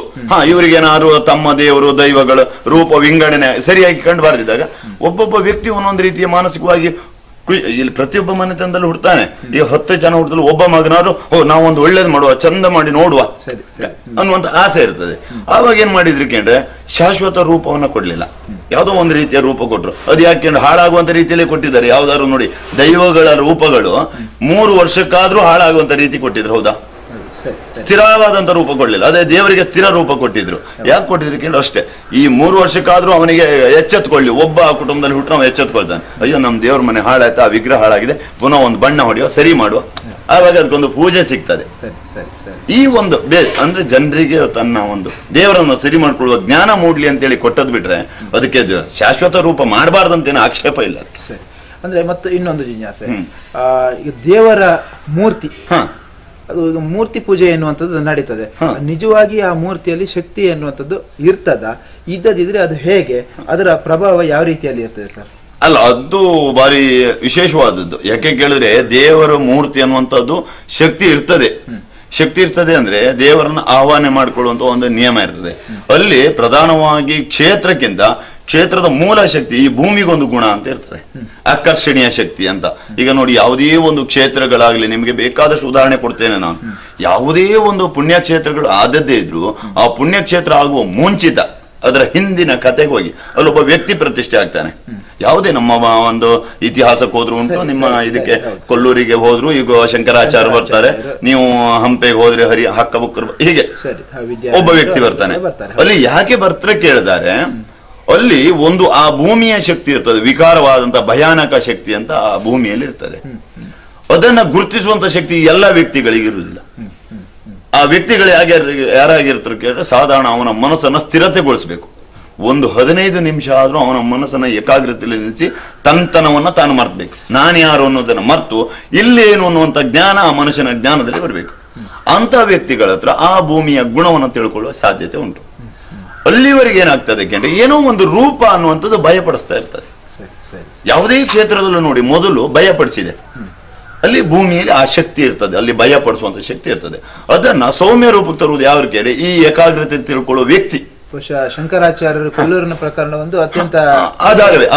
ಇವರಿಗೇನಾದ್ರು ತಮ್ಮ ದೇವರು ದೈವಗಳ ರೂಪ ವಿಂಗಡಣೆ ಸರಿಯಾಗಿ ಕಂಡು ಬಾರದಿದ್ದಾಗ ಒಬ್ಬೊಬ್ಬ ವ್ಯಕ್ತಿ ಒಂದೊಂದು ರೀತಿಯ ಮಾನಸಿಕವಾಗಿ ಇಲ್ಲಿ ಪ್ರತಿಯೊಬ್ಬ ಮನೆತನದಲ್ಲಿ ಹುಡ್ತಾನೆ. ಈಗ 10 ಜನ ಹುಡ್ತಲು ಒಬ್ಬ ಮಗನಾದ್ರು ನಾವೊಂದು ಒಳ್ಳೇದು ಮಾಡುವ, ಚಂದ ಮಾಡಿ ನೋಡುವ ಅನ್ನುವಂತ ಆಸೆ ಇರ್ತದೆ. ಆವಾಗ ಏನ್ ಮಾಡಿದ್ರಿ ಕೇಂದ್ರೆ, ಶಾಶ್ವತ ರೂಪವನ್ನ ಕೊಡ್ಲಿಲ್ಲ, ಯಾವ್ದೋ ಒಂದು ರೀತಿಯ ರೂಪ ಕೊಟ್ರು. ಅದು ಯಾಕೆ ಹಾಳಾಗುವಂತ ರೀತಿಯಲ್ಲಿ ಕೊಟ್ಟಿದ್ದಾರೆ. ಯಾವ್ದಾದ್ರು ನೋಡಿ, ದೈವಗಳ ರೂಪಗಳು 3 ವರ್ಷಕ್ಕಾದ್ರೂ ಹಾಳಾಗುವಂತ ರೀತಿ ಕೊಟ್ಟಿದ್ರು. ಹೌದಾ? ಸ್ಥಿರವಾದಂತ ರೂಪ ಕೊಡ್ಲಿಲ್ಲ. ಅದೇ ದೇವರಿಗೆ ಸ್ಥಿರ ರೂಪ ಕೊಟ್ಟಿದ್ರು. ಯಾಕೆ ಕೊಟ್ಟಿದ್ರು ಕೇಳಿ ಅಷ್ಟೇ. ಈ 3 ವರ್ಷಕ್ಕಾದ್ರೂ ಅವನಿಗೆ ಎಚ್ಚೆತ್ಕೊಳ್ಳಿ. ಒಬ್ಬ ಕುಟುಂಬದಲ್ಲಿ ಹುಟ್ಟರೆ ಅವನು ಎಚ್ಚೆತ್ಕೊಳ್ತಾನೆ, ಅಯ್ಯೋ ನಮ್ ದೇವ್ರ ಮನೆ ಹಾಳಾಯ್ತು, ಆ ವಿಗ್ರಹ ಹಾಳಾಗಿದೆ, ಪುನಃ ಒಂದು ಬಣ್ಣ ಹೊಡೆಯೋ, ಸರಿ ಮಾಡುವ. ಆವಾಗ ಅದಕ್ಕೊಂದು ಪೂಜೆ ಸಿಗ್ತದೆ. ಈ ಒಂದು ಅಂದ್ರೆ ಜನರಿಗೆ ತನ್ನ ಒಂದು ದೇವರನ್ನು ಸರಿ ಮಾಡ್ಕೊಳ್ಳುವ ಜ್ಞಾನ ಮೂಡ್ಲಿ ಅಂತೇಳಿ ಕೊಟ್ಟದ್ ಬಿಟ್ರೆ ಅದಕ್ಕೆ ಶಾಶ್ವತ ರೂಪ ಮಾಡಬಾರ್ದಂತೇನು ಆಕ್ಷೇಪ ಇಲ್ಲ.
ಅಂದ್ರೆ ಮತ್ತು ಇನ್ನೊಂದು ಜಿಜ್ಞಾಸೆ, ಈಗ ದೇವರ ಮೂರ್ತಿ, ಅದು ಈಗ ಮೂರ್ತಿ ಪೂಜೆ ಎನ್ನುವಂಥದ್ದು ನಡೀತದೆ. ನಿಜವಾಗಿ ಆ ಮೂರ್ತಿಯಲ್ಲಿ ಶಕ್ತಿ ಎನ್ನುವಂಥದ್ದು ಇರ್ತದ? ಇದ್ದದಿದ್ರೆ ಅದು ಹೇಗೆ, ಅದರ ಪ್ರಭಾವ ಯಾವ ರೀತಿಯಲ್ಲಿ ಇರ್ತದೆ ಸರ್?
ಅಲ್ಲ, ಅದು ಬಾರಿ ವಿಶೇಷವಾದದ್ದು. ಯಾಕೆ ಕೇಳಿದ್ರೆ, ದೇವರ ಮೂರ್ತಿ ಅನ್ನುವಂಥದ್ದು ಶಕ್ತಿ ಇರ್ತದೆ. ಶಕ್ತಿ ಇರ್ತದೆ ಅಂದ್ರೆ ದೇವರನ್ನ ಆಹ್ವಾನ ಮಾಡಿಕೊಳ್ಳುವಂತ ಒಂದು ನಿಯಮ ಇರ್ತದೆ. ಅಲ್ಲಿ ಪ್ರಧಾನವಾಗಿ ಕ್ಷೇತ್ರಕ್ಕಿಂತ ಕ್ಷೇತ್ರದ ಮೂಲ ಶಕ್ತಿ ಈ ಭೂಮಿಗೊಂದು ಗುಣ ಅಂತ ಇರ್ತದೆ, ಆಕರ್ಷಣೀಯ ಶಕ್ತಿ ಅಂತ. ಈಗ ನೋಡಿ, ಯಾವುದೇ ಒಂದು ಕ್ಷೇತ್ರಗಳಾಗ್ಲಿ, ನಿಮಗೆ ಬೇಕಾದಷ್ಟು ಉದಾಹರಣೆ ಕೊಡ್ತೇನೆ ನಾನು. ಯಾವುದೇ ಒಂದು ಪುಣ್ಯಕ್ಷೇತ್ರಗಳು ಆದದ್ದೇ ಇದ್ರು, ಆ ಪುಣ್ಯಕ್ಷೇತ್ರ ಆಗುವ ಮುಂಚಿತ ಅದರ ಹಿಂದಿನ ಕತೆಗೆ ಹೋಗಿ ಅಲ್ಲೊಬ್ಬ ವ್ಯಕ್ತಿ ಪ್ರತಿಷ್ಠೆ ಆಗ್ತಾನೆ. ಯಾವುದೇ ನಮ್ಮ ಒಂದು ಇತಿಹಾಸಕ್ಕೆ ಹೋದ್ರು ಉಂಟು. ನಿಮ್ಮ ಇದಕ್ಕೆ ಕೊಲ್ಲೂರಿಗೆ ಹೋದ್ರು ಈಗ ಶಂಕರಾಚಾರ್ಯ ಬರ್ತಾರೆ, ನೀವು ಹಂಪೆಗೆ ಹೋದ್ರೆ ಹಕ್ಕಬುಕ್ಕರು, ಹೀಗೆ ಒಬ್ಬ ವ್ಯಕ್ತಿ ಬರ್ತಾನೆ. ಅಲ್ಲಿ ಯಾಕೆ ಬರ್ತಾರೆ ಕೇಳಿದಾರೆ, ಅಲ್ಲಿ ಒಂದು ಆ ಭೂಮಿಯ ಶಕ್ತಿ ಇರ್ತದೆ, ವಿಕಾರವಾದಂತ ಭಯಾನಕ ಶಕ್ತಿ ಅಂತ ಆ ಭೂಮಿಯಲ್ಲಿ ಇರ್ತದೆ. ಅದನ್ನ ಗುರುತಿಸುವಂತ ಶಕ್ತಿ ಎಲ್ಲ ವ್ಯಕ್ತಿಗಳಿಗೆ ಇರುವುದಿಲ್ಲ. ಆ ವ್ಯಕ್ತಿಗಳು ಯಾರಾಗಿರ್ತಾರೆ ಕೇಳಿದ್ರೆ, ಸಾಧಾರಣ ಅವನ ಮನಸ್ಸನ್ನ ಸ್ಥಿರತೆಗೊಳಿಸಬೇಕು. ಒಂದು 15 ನಿಮಿಷ ಆದ್ರೂ ಅವನ ಮನಸ್ಸನ್ನ ಏಕಾಗ್ರತೆಯಲ್ಲಿ ನಿಲ್ಲಿಸಿ ತನ್ನತನವನ್ನ ತಾನು ಮರ್ತ್ಬೇಕು. ನಾನು ಯಾರು ಅನ್ನೋದನ್ನ ಮರ್ತು ಇಲ್ಲೇನು ಅನ್ನುವಂತ ಜ್ಞಾನ ಆ ಮನುಷ್ಯನ ಜ್ಞಾನದಲ್ಲಿ ಬರಬೇಕು. ಅಂತ ವ್ಯಕ್ತಿಗಳ ಹತ್ರ ಆ ಭೂಮಿಯ ಗುಣವನ್ನು ತಿಳ್ಕೊಳ್ಳುವ ಸಾಧ್ಯತೆ ಉಂಟು. ಅಲ್ಲಿವರೆಗೆ ಏನಾಗ್ತದೆ ಕೇಂದ್ರ, ಏನೋ ಒಂದು ರೂಪ ಅನ್ನುವಂಥದ್ದು ಭಯಪಡಿಸ್ತಾ ಇರ್ತದೆ. ಯಾವುದೇ ಕ್ಷೇತ್ರದಲ್ಲೂ ನೋಡಿ, ಮೊದಲು ಭಯಪಡಿಸಿದೆ, ಅಲ್ಲಿ ಭೂಮಿಯಲ್ಲಿ ಆ ಶಕ್ತಿ ಇರ್ತದೆ, ಅಲ್ಲಿ ಭಯಪಡಿಸುವಂತ ಶಕ್ತಿ ಇರ್ತದೆ. ಅದನ್ನ ಸೌಮ್ಯ ರೂಪಕ್ಕೆ ತರುವುದು ಯಾವ ಕೇಳಿ, ಈ ಏಕಾಗ್ರತೆ ತಿಳ್ಕೊಳ್ಳೋ ವ್ಯಕ್ತಿ.
ಶಂಕರಾಚಾರ್ಯರು ಕೊಲ್ಲೂರಿನ ಪ್ರಕರಣ ಒಂದು ಅತ್ಯಂತ
ಆಧಾರವೇ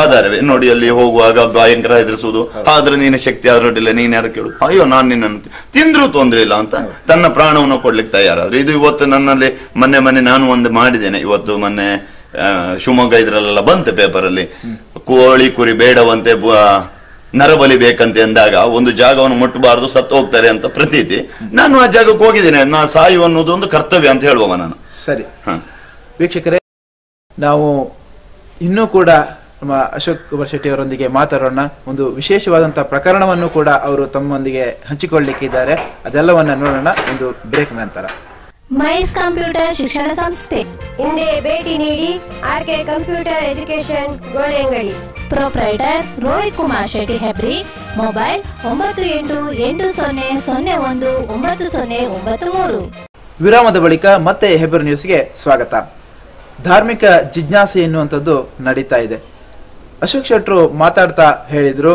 ನೋಡಿ. ಅಲ್ಲಿ ಹೋಗುವಾಗ ಭಯಂಕರ ಎದುರಿಸುವುದು, ಆದ್ರೆ ನೀನು ಶಕ್ತಿ ಆದ್ರೊಡ್ಡಿಲ್ಲ, ನೀನ್ ಯಾರು ಕೇಳು, ಅಯ್ಯೋ ನಾನ್ ನಿನ್ನನ್ನು ತಿಂದ್ರು ತೊಂದ್ರೆ ಇಲ್ಲ ಅಂತ ತನ್ನ ಪ್ರಾಣವನ್ನು ಕೊಡ್ಲಿಕ್ಕೆ ತಯಾರಾದ್ರೆ. ಇದು ಇವತ್ತು ನನ್ನಲ್ಲಿ ಮೊನ್ನೆ ನಾನು ಒಂದು ಮಾಡಿದ್ದೇನೆ. ಇವತ್ತು ಮೊನ್ನೆ ಶಿವಮೊಗ್ಗ ಇದ್ರಲ್ಲೆಲ್ಲ ಬಂತೆ ಪೇಪರ್ ಅಲ್ಲಿ, ಕೋಳಿ ಕುರಿ ಬೇಡವಂತೆ ನರಬಲಿ ಬೇಕಂತೆ ಎಂದಾಗ ಒಂದು ಜಾಗವನ್ನು ಮುಟ್ಟಬಾರದು, ಸತ್ತು ಹೋಗ್ತಾರೆ ಅಂತ ಪ್ರತೀತಿ. ನಾನು ಆ ಜಾಗಕ್ಕೆ ಹೋಗಿದ್ದೇನೆ. ನಾ ಸಾಯು ಅನ್ನೋದು ಒಂದು ಕರ್ತವ್ಯ ಅಂತ ಹೇಳುವ ನಾನು.
ಸರಿ, ವೀಕ್ಷಕರೇ, ನಾವು ಇನ್ನೂ ಕೂಡ ನಮ್ಮ ಅಶೋಕ್ ಕುಮಾರ್ ಶೆಟ್ಟಿ ಅವರೊಂದಿಗೆ ಮಾತಾಡೋಣ. ಒಂದು ವಿಶೇಷವಾದಂತಹ ಪ್ರಕರಣವನ್ನು ಕೂಡ ಅವರು ತಮ್ಮೊಂದಿಗೆ ಹಂಚಿಕೊಳ್ಳಲಿಕ್ಕಿದ್ದಾರೆ. ಅದೆಲ್ಲವನ್ನ ನೋಡೋಣ ಒಂದು ಬ್ರೇಕ್ ನಂತರ.
ಮೈಸ್ ಕಂಪ್ಯೂಟರ್ ಶಿಕ್ಷಣ ಸಂಸ್ಥೆ
ಹಿಂದೆ ಭೇಟಿ ನೀಡಿ. RK computer education, Golengadi.
Proprietor Rohit Kumar Shetty Hebri. Mobile 9880019093.
ವಿರಾಮದ ಬಳಿಕ ಮತ್ತೆ ಹೆಬ್ಬರ್ ನ್ಯೂಸ್ಗೆ ಸ್ವಾಗತ. ಧಾರ್ಮಿಕ ಜಿಜ್ಞಾಸೆ ಎನ್ನುವಂಥದ್ದು ನಡೀತಾ ಇದೆ. ಅಶೋಕ್ ಶೆಟ್ರು ಮಾತಾಡ್ತಾ ಹೇಳಿದ್ರು,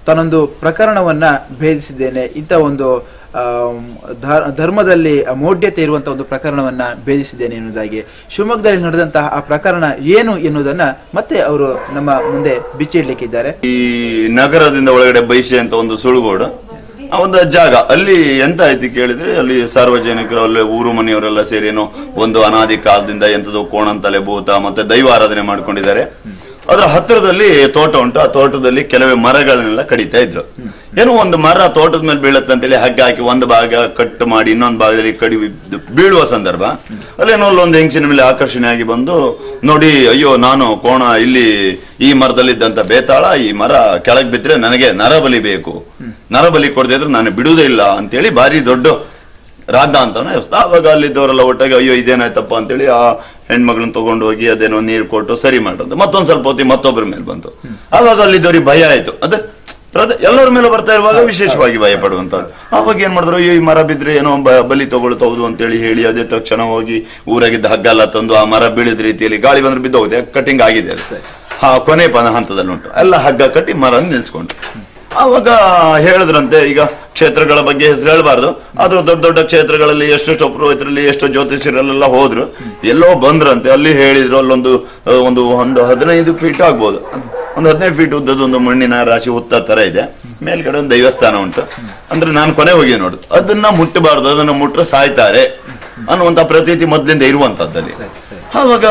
ತಾನೊಂದು ಪ್ರಕರಣವನ್ನ ಭೇದಿಸಿದ್ದೇನೆ, ಇಂಥ ಒಂದು ಧರ್ಮದಲ್ಲಿ ಮೌಢ್ಯತೆ ಇರುವಂತಹ ಒಂದು ಪ್ರಕರಣವನ್ನ ಭೇದಿಸಿದ್ದೇನೆ ಎನ್ನುವುದಾಗಿ. ಶಿವಮೊಗ್ಗದಲ್ಲಿ ನಡೆದಂತಹ ಆ ಪ್ರಕರಣ ಏನು ಎನ್ನುವುದನ್ನ ಮತ್ತೆ ಅವರು ನಮ್ಮ ಮುಂದೆ ಬಿಚ್ಚಿಡ್ಲಿಕ್ಕಿದ್ದಾರೆ.
ಈ ನಗರದಿಂದ ಒಳಗಡೆ ಬೈಸೆ ಅಂತ ಒಂದು ಸುಳುಗೋಡು, ಆ ಒಂದು ಜಾಗ, ಅಲ್ಲಿ ಎಂತ ಆಯ್ತು ಕೇಳಿದ್ರೆ, ಅಲ್ಲಿ ಸಾರ್ವಜನಿಕರು, ಅಲ್ಲಿ ಊರು ಮನೆಯವರೆಲ್ಲ ಸೇರೇನೋ ಒಂದು ಅನಾದಿ ಕಾಲದಿಂದ ಎಂತದೋ ಕೋಣಂತಲೆ ಭೂತ ಮತ್ತೆ ದೈವ ಆರಾಧನೆ ಮಾಡ್ಕೊಂಡಿದ್ದಾರೆ. ಅದರ ಹತ್ತಿರದಲ್ಲಿ ತೋಟ ಉಂಟು. ಆ ತೋಟದಲ್ಲಿ ಕೆಲವೇ ಮರಗಳನ್ನೆಲ್ಲ ಕಡಿತಾ ಇದ್ರು. ಏನೋ ಒಂದು ಮರ ತೋಟದ ಮೇಲೆ ಬೀಳತ್ತಂತೇಳಿ ಹಗ್ಗ ಹಾಕಿ ಒಂದು ಭಾಗ ಕಟ್ ಮಾಡಿ ಇನ್ನೊಂದು ಭಾಗದಲ್ಲಿ ಬೀಳುವ ಸಂದರ್ಭ ಅಲ್ಲೇನೋ ಒಂದು ಹೆಂಗಸಿನ ಮೇಲೆ ಆಕರ್ಷಣೆಯಾಗಿ ಬಂದು ನೋಡಿ, ಅಯ್ಯೋ ನಾನು ಕೋಣ ಇಲ್ಲಿ ಈ ಮರದಲ್ಲಿದ್ದಂತ ಬೇತಾಳ, ಈ ಮರ ಕೆಳಗೆ ಬಿದ್ರೆ ನನಗೆ ನರಬಲಿ ಬೇಕು, ನರಬಲಿ ಕೊಡದೇ ಇದ್ರೆ ನಾನು ಬಿಡುವುದೇ ಇಲ್ಲ ಅಂತೇಳಿ ಭಾರಿ ದೊಡ್ಡ ರಾಧ ಅಂತಾನೆ. ಅವಾಗ ಅಲ್ಲಿದ್ದವರೆಲ್ಲ ಒಟ್ಟಾಗಿ ಅಯ್ಯೋ ಇದೇನಾಯ್ತಪ್ಪ ಅಂತೇಳಿ ಆ ಹೆಣ್ಮಗಳನ್ನ ತಗೊಂಡು ಹೋಗಿ ಅದೇನೋ ನೀರು ಕೊಟ್ಟು ಸರಿ ಮಾಡೋದು. ಮತ್ತೊಂದ್ ಸ್ವಲ್ಪ ಹೊತ್ತಿ ಮತ್ತೊಬ್ಬರ ಮೇಲೆ ಬಂತು. ಆವಾಗ ಅಲ್ಲಿದ್ದವ್ರಿಗೆ ಭಯ ಆಯ್ತು. ಎಲ್ಲರ ಮೇಲೆ ಬರ್ತಾ ಇರುವಾಗ ವಿಶೇಷವಾಗಿ ಭಯ ಪಡುವಂತದ್ದು. ಆವಾಗ ಏನ್ ಮಾಡಿದ್ರು, ಈ ಮರ ಬಿದ್ರೆ ಏನೋ ಬಲಿ ತಗೊಳ್ತೌದು ಅಂತೇಳಿ ಹೇಳಿ ಅದೇ ತಕ್ಷಣ ಹೋಗಿ ಊರಾಗಿದ್ದ ಹಗ್ಗ ಎಲ್ಲ ತಂದು ಆ ಮರ ಬೀಳಿದ ರೀತಿಯಲ್ಲಿ ಗಾಳಿ ಬಂದ್ರೆ ಬಿದ್ದೋಗಿದೆ, ಕಟಿಂಗ್ ಆಗಿದೆ, ಕೊನೆ ಹಂತದಲ್ಲಿ ಉಂಟು, ಎಲ್ಲ ಹಗ್ಗ ಕಟ್ಟಿ ಮರ ನಿಲ್ಸ್ಕೊಂಡು. ಆವಾಗ ಹೇಳಿದ್ರಂತೆ, ಈಗ ಕ್ಷೇತ್ರಗಳ ಬಗ್ಗೆ ಹೆಸರು ಹೇಳ್ಬಾರ್ದು, ಆದ್ರೂ ದೊಡ್ಡ ದೊಡ್ಡ ಕ್ಷೇತ್ರಗಳಲ್ಲಿ ಎಷ್ಟು ಪುರೋಹಿತರಲ್ಲಿ ಎಷ್ಟು ಜ್ಯೋತಿಷ್ಯರಲ್ಲೆಲ್ಲ ಹೋದ್ರು, ಎಲ್ಲೋ ಬಂದ್ರಂತೆ. ಅಲ್ಲಿ ಹೇಳಿದ್ರು ಅಲ್ಲೊಂದು ಒಂದು 15 ಫೀಟ್ ಆಗ್ಬೋದು, ಒಂದು 15 ಫೀಟ್ ಉದ್ದದ ಒಂದು ಮಣ್ಣಿನ ರಾಶಿ ಹುತ್ತ ತರ ಇದೆ, ಮೇಲ್ಗಡೆ ಒಂದು ದೈವಸ್ಥಾನ ಉಂಟು. ಅಂದ್ರೆ ನಾನು ಕೊನೆ ಹೋಗಿ ನೋಡು, ಅದನ್ನ ಮುಟ್ಟಬಾರ್ದು, ಅದನ್ನ ಮುಟ್ರೆ ಸಾಯ್ತಾರೆ ಅನ್ನುವಂತ ಪ್ರತೀತಿ ಮೊದ್ಲಿಂದ ಇರುವಂತದ್ದಲ್ಲಿ. ಆವಾಗ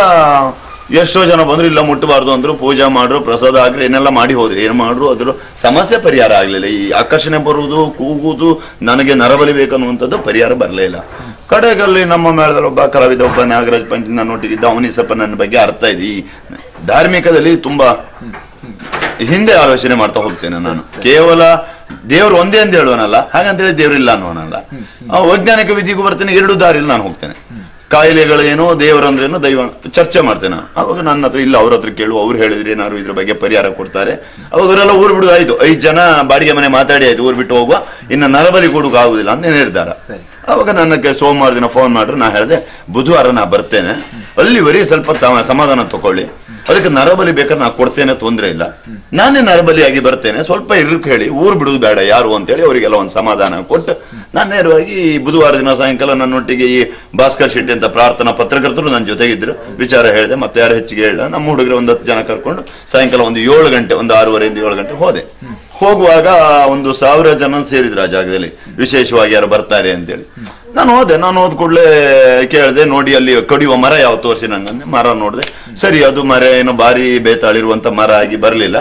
ಎಷ್ಟೋ ಜನ ಬಂದ್ರು, ಇಲ್ಲ ಮುಟ್ಟಬಾರ್ದು ಅಂದ್ರು, ಪೂಜೆ ಮಾಡ್ರು, ಪ್ರಸಾದ ಹಾಕ್ರಿ, ಏನೆಲ್ಲ ಮಾಡಿ ಹೋದ್ರಿ. ಏನ್ ಮಾಡ್ರು, ಅದ್ರ ಸಮಸ್ಯೆ ಪರಿಹಾರ ಆಗ್ಲಿಲ್ಲ. ಈ ಆಕರ್ಷಣೆ ಬರುವುದು, ಕೂಗುವುದು, ನನಗೆ ನರಬಲಿ ಬೇಕನ್ನುವಂಥದ್ದು ಪರಿಹಾರ ಬರಲೇ ಇಲ್ಲ. ಕಡೆಗಲ್ಲಿ ನಮ್ಮ ಮೇಳದಲ್ಲಿ ಒಬ್ಬ ಕಲಾವಿದ, ಒಬ್ಬ ನಾಗರಾಜ್ ಪಂಚಿ ನನ್ನೊಟ್ಟಿಗಿದ್ದ, ಅವನಿಗೆ ಸ್ವಲ್ಪ ನನ್ನ ಬಗ್ಗೆ ಅರ್ಥ ಇದೆ. ಈ ಧಾರ್ಮಿಕದಲ್ಲಿ ತುಂಬಾ ಹಿಂದೆ ಆಲೋಚನೆ ಮಾಡ್ತಾ ಹೋಗ್ತೇನೆ ನಾನು. ಕೇವಲ ದೇವ್ರು ಒಂದೇ ಅಂತ ಹೇಳುವನಲ್ಲ, ಹಾಗಂತೇಳಿ ದೇವ್ರಿಲ್ಲ ಅನ್ನೋನಲ್ಲ. ವೈಜ್ಞಾನಿಕ ವಿಧಿಗೂ ಬರ್ತೇನೆ, 2 ದಾರಿಯಲ್ಲಿ ನಾನು ಹೋಗ್ತೇನೆ. ಕಾಯಿಲೆಗಳೇನೋ, ದೇವರಂದ್ರೇನೋ, ದೈವ ಚರ್ಚೆ ಮಾಡ್ತೇನೆ. ಅವಾಗ ನನ್ನ ಹತ್ರ ಇಲ್ಲ, ಅವ್ರ ಹತ್ರ ಕೇಳುವ, ಅವ್ರು ಹೇಳಿದ್ರೆ ಏನಾದ್ರು ಇದ್ರ ಬಗ್ಗೆ ಪರಿಹಾರ ಕೊಡ್ತಾರೆ. ಅವಾಗ ಅವರೆಲ್ಲ ಊರ್ ಬಿಡುದು ಆಯ್ತು, 5 ಜನ ಬಾಡಿಗೆ ಮನೆ ಮಾತಾಡಿ ಆಯ್ತು, ಊರ್ ಬಿಟ್ಟು ಹೋಗುವ, ಇನ್ನು ನರಬಲಿ ಕೊಡೋಕೆ ಆಗುದಿಲ್ಲ ಅಂತ ನಿರ್ಧಾರ. ಅವಾಗ ನನಗೆ ಸೋಮವಾರ ದಿನ ಫೋನ್ ಮಾಡ್ರು, ನಾ ಹೇಳಿದೆ ಬುಧವಾರ ನಾ ಬರ್ತೇನೆ, ಅಲ್ಲಿವರೆಗೆ ಸ್ವಲ್ಪ ಸಮಾಧಾನ ತಗೊಳ್ಳಿ, ಅದಕ್ಕೆ ನರಬಲಿ ಬೇಕಾದ್ರೆ ನಾ ಕೊಡ್ತೇನೆ, ತೊಂದ್ರೆ ಇಲ್ಲ, ನಾನೇ ನರಬಲಿಯಾಗಿ ಬರ್ತೇನೆ, ಸ್ವಲ್ಪ ಇರ್ಲಿಕ್ಕೆ ಹೇಳಿ, ಊರ್ ಬಿಡುದು ಬೇಡ ಯಾರು ಅಂತೇಳಿ ಅವರಿಗೆಲ್ಲ ಒಂದು ಸಮಾಧಾನ ಕೊಟ್ಟು ನಾನು ನೇರವಾಗಿ ಬುಧವಾರ ದಿನ ಸಾಯಂಕಾಲ ನನ್ನೊಟ್ಟಿಗೆ ಈ ಭಾಸ್ಕರ್ ಶೆಟ್ಟಿ ಅಂತ ಪ್ರಾರ್ಥನಾ ಪತ್ರಕರ್ತರು ನನ್ನ ಜೊತೆಗಿದ್ರು, ವಿಚಾರ ಹೇಳಿದೆ. ಮತ್ತೆ ಯಾರು ಹೆಚ್ಚಿಗೆ ಹೇಳಿದ, ನಮ್ಮ ಹುಡುಗರು ಒಂದು 10 ಜನ ಕರ್ಕೊಂಡು ಸಾಯಂಕಾಲ ಒಂದು 7 ಗಂಟೆ, ಒಂದು 6:30 7 ಗಂಟೆ ಹೋದೆ. ಹೋಗುವಾಗ 1,000 ಜನ ಸೇರಿದ್ರು ಆ ಜಾಗದಲ್ಲಿ, ವಿಶೇಷವಾಗಿ ಯಾರು ಬರ್ತಾರೆ ಅಂತೇಳಿ. ನಾನು ಹೋದೆ. ನಾನು ಹೋದ್ ಕೂಡಲೇ ಕೇಳಿದೆ, ನೋಡಿ ಅಲ್ಲಿ ಕಡಿಯುವ ಮರ ಯಾವ ತೋರಿಸಿ ನಂಗಂದೆ. ಮರ ನೋಡಿದೆ, ಸರಿ ಅದು ಮರ ಏನೋ ಭಾರಿ ಬೇತಾಳಿರುವಂತ ಮರ ಆಗಿ ಬರ್ಲಿಲ್ಲ.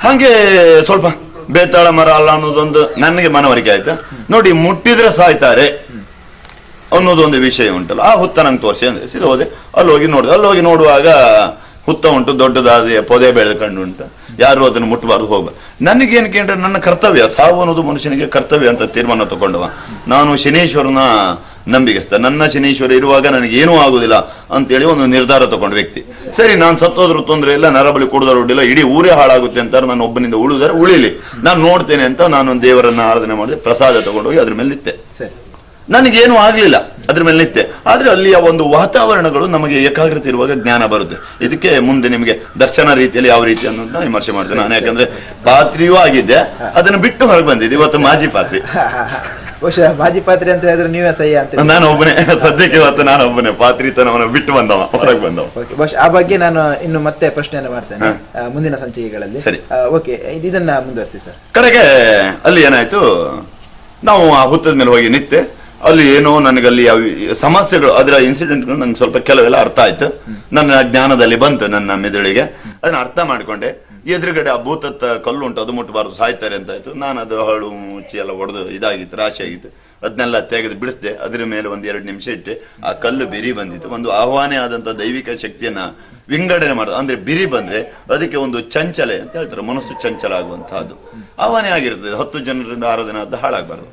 ಹಾಗೆ ಸ್ವಲ್ಪ ಬೇತಾಳ ಮರ ಅಲ್ಲ ಅನ್ನೋದೊಂದು ನನಗೆ ಮನವರಿಕೆ ಆಯ್ತು. ನೋಡಿ, ಮುಟ್ಟಿದ್ರೆ ಸಾಯ್ತಾರೆ ಅನ್ನೋದೊಂದು ವಿಷಯ ಉಂಟಲ್ಲ, ಆ ಹುತ್ತ ನಂಗೆ ತೋರಿಸಿ ಅಂದ್ರೆ ಸೀದಾ ಹೋದೆ. ಅಲ್ಲಿ ಹೋಗಿ ನೋಡಿದೆ. ಅಲ್ಲಿ ಹೋಗಿ ನೋಡುವಾಗ ಹುತ್ತ ಉಂಟು, ದೊಡ್ಡದಾದ ಪೊದೆ ಬೆಳೆದುಕೊಂಡು ಉಂಟು, ಯಾರು ಅದನ್ನು ಮುಟ್ಟಬಾರ್ದು, ಹೋಗ್ಬಾರ್ದು. ನನಗೇನು ಕೇಂದ್ರ, ನನ್ನ ಕರ್ತವ್ಯ, ಸಾವು ಅನ್ನೋದು ಮನುಷ್ಯನಿಗೆ ಕರ್ತವ್ಯ ಅಂತ ತೀರ್ಮಾನ ತಗೊಂಡವ. ನಾನು ಶನೀಶ್ವರನ ನಂಬಿಕೆಸ್ತ, ನನ್ನ ಶನೀಶ್ವರ ಇರುವಾಗ ನನಗೇನೂ ಆಗುದಿಲ್ಲ ಅಂತೇಳಿ ಒಂದು ನಿರ್ಧಾರ ತಗೊಂಡ ವ್ಯಕ್ತಿ. ಸರಿ, ನಾನು ಸತ್ತೋದ್ರು ತೊಂದರೆ ಇಲ್ಲ, ನರಬಲಿ ಕೊಡೋದ್ರು ಉಡ್ಡಿಲ್ಲ, ಇಡೀ ಊರೇ ಹಾಳಾಗುತ್ತೆ ಅಂತ ನಾನು ಒಬ್ಬನಿಂದ ಉಳಿದರೆ ಉಳಿಲಿ, ನಾನು ನೋಡ್ತೇನೆ ಅಂತ ನಾನು ದೇವರನ್ನ ಆರಾಧನೆ ಮಾಡಿದೆ. ಪ್ರಸಾದ ತಗೊಂಡೋಗಿ ಅದ್ರ ಮೇಲೆ ನಿತ್ತೆ. ನನಗೇನು ಆಗ್ಲಿಲ್ಲ, ಅದ್ರ ಮೇಲೆ ನಿತ್ತೆ. ಆದ್ರೆ ಅಲ್ಲಿಯ ಒಂದು ವಾತಾವರಣಗಳು ನಮಗೆ ಏಕಾಗ್ರತೆ ಇರುವಾಗ ಜ್ಞಾನ ಬರುತ್ತೆ. ಇದಕ್ಕೆ ಮುಂದೆ ನಿಮಗೆ ದರ್ಶನ ರೀತಿಯಲ್ಲಿ ಯಾವ ರೀತಿ ಅನ್ನೋದನ್ನ ವಿಮರ್ಶೆ ಮಾಡ್ತೇನೆ ನಾನು. ಯಾಕಂದ್ರೆ ಪಾತ್ರಿಯೂ ಆಗಿದ್ದೆ, ಅದನ್ನು ಬಿಟ್ಟು ಹೊರಗೆ ಬಂದಿದ್ದೆ. ಇವತ್ತು ಮಾಜಿ ಪಾತ್ರಿ.
ಬಹುಶಃ ಮಾಜಿ ಪಾತ್ರಿ ಅಂತ ಹೇಳಿದ್ರೆ ನೀವೇ ಸಹಿ ಅಂತ.
ನಾನು ಒಬ್ಬನೇ, ಸದ್ಯಕ್ಕೆ ಇವತ್ತು ನಾನು ಒಬ್ಬನೇ ಪಾತ್ರಿತನವನ್ನು ಬಿಟ್ಟು ಬಂದವ, ಹೊರಗೆ ಬಂದವ.
ಬಹುಶಃ ಆ ಬಗ್ಗೆ ನಾನು ಇನ್ನು ಮತ್ತೆ ಪ್ರಶ್ನೆಯನ್ನು ಮಾಡ್ತೇನೆ ಮುಂದಿನ ಸಂಚಿಕೆಗಳಲ್ಲಿ.
ಸರಿ,
ಓಕೆ, ಇದನ್ನ ಮುಂದುವರಿಸಿ ಸರ್.
ಕಡೆಗೆ ಅಲ್ಲಿ ಏನಾಯ್ತು, ನಾವು ಆ ಹುತ್ತದ ಮೇಲೆ ಹೋಗಿ ನಿಂತೆ. ಅಲ್ಲಿ ಏನೋ ನನಗಲ್ಲಿ ಸಮಸ್ಯೆಗಳು, ಅದರ ಇನ್ಸಿಡೆಂಟ್ಗಳು ನಂಗೆ ಸ್ವಲ್ಪ ಕೆಲವೆಲ್ಲ ಅರ್ಥ ಆಯ್ತು. ನನ್ನ ಜ್ಞಾನದಲ್ಲಿ ಬಂತು, ನನ್ನ ಮೆದುಳಿಗೆ ಅದನ್ನ ಅರ್ಥ ಮಾಡ್ಕೊಂಡೆ. ಎದುರುಗಡೆ ಆ ಭೂತತ್ತ ಕಲ್ಲು ಉಂಟು, ಅದು ಮುಟ್ಟಬಾರ್ದು, ಸಾಯ್ತಾರೆ ಅಂತ ಆಯ್ತು. ನಾನು ಅದು ಹಳು ಮುಚ್ಚಿ ಎಲ್ಲ ಹೊಡೆದು ಇದಾಗಿತ್ತು, ರಾಶಿ ಆಗಿತ್ತು. ಅದನ್ನೆಲ್ಲ ತೆಗೆದು ಬಿಡಿಸ್ದೆ. ಅದ್ರ ಮೇಲೆ 1-2 ನಿಮಿಷ ಇಟ್ಟೆ. ಆ ಕಲ್ಲು ಬಿರಿ ಬಂದಿತ್ತು. ಒಂದು ಆಹ್ವಾನೆ ಆದಂತ ದೈವಿಕ ಶಕ್ತಿಯನ್ನ ವಿಂಗಡಣೆ ಮಾಡೋದು. ಅಂದ್ರೆ ಬಿರಿ ಬಂದ್ರೆ ಅದಕ್ಕೆ ಒಂದು ಚಂಚಲೆ ಅಂತ ಹೇಳ್ತಾರೆ, ಮನಸ್ಸು ಚಂಚಲ ಆಗುವಂತಹದ್ದು ಆಹ್ವಾನೆ ಆಗಿರ್ತದೆ. 10 ಜನರಿಂದ ಆರಾಧನೆ ಅದು ಹಾಳಾಗಬಾರ್ದು,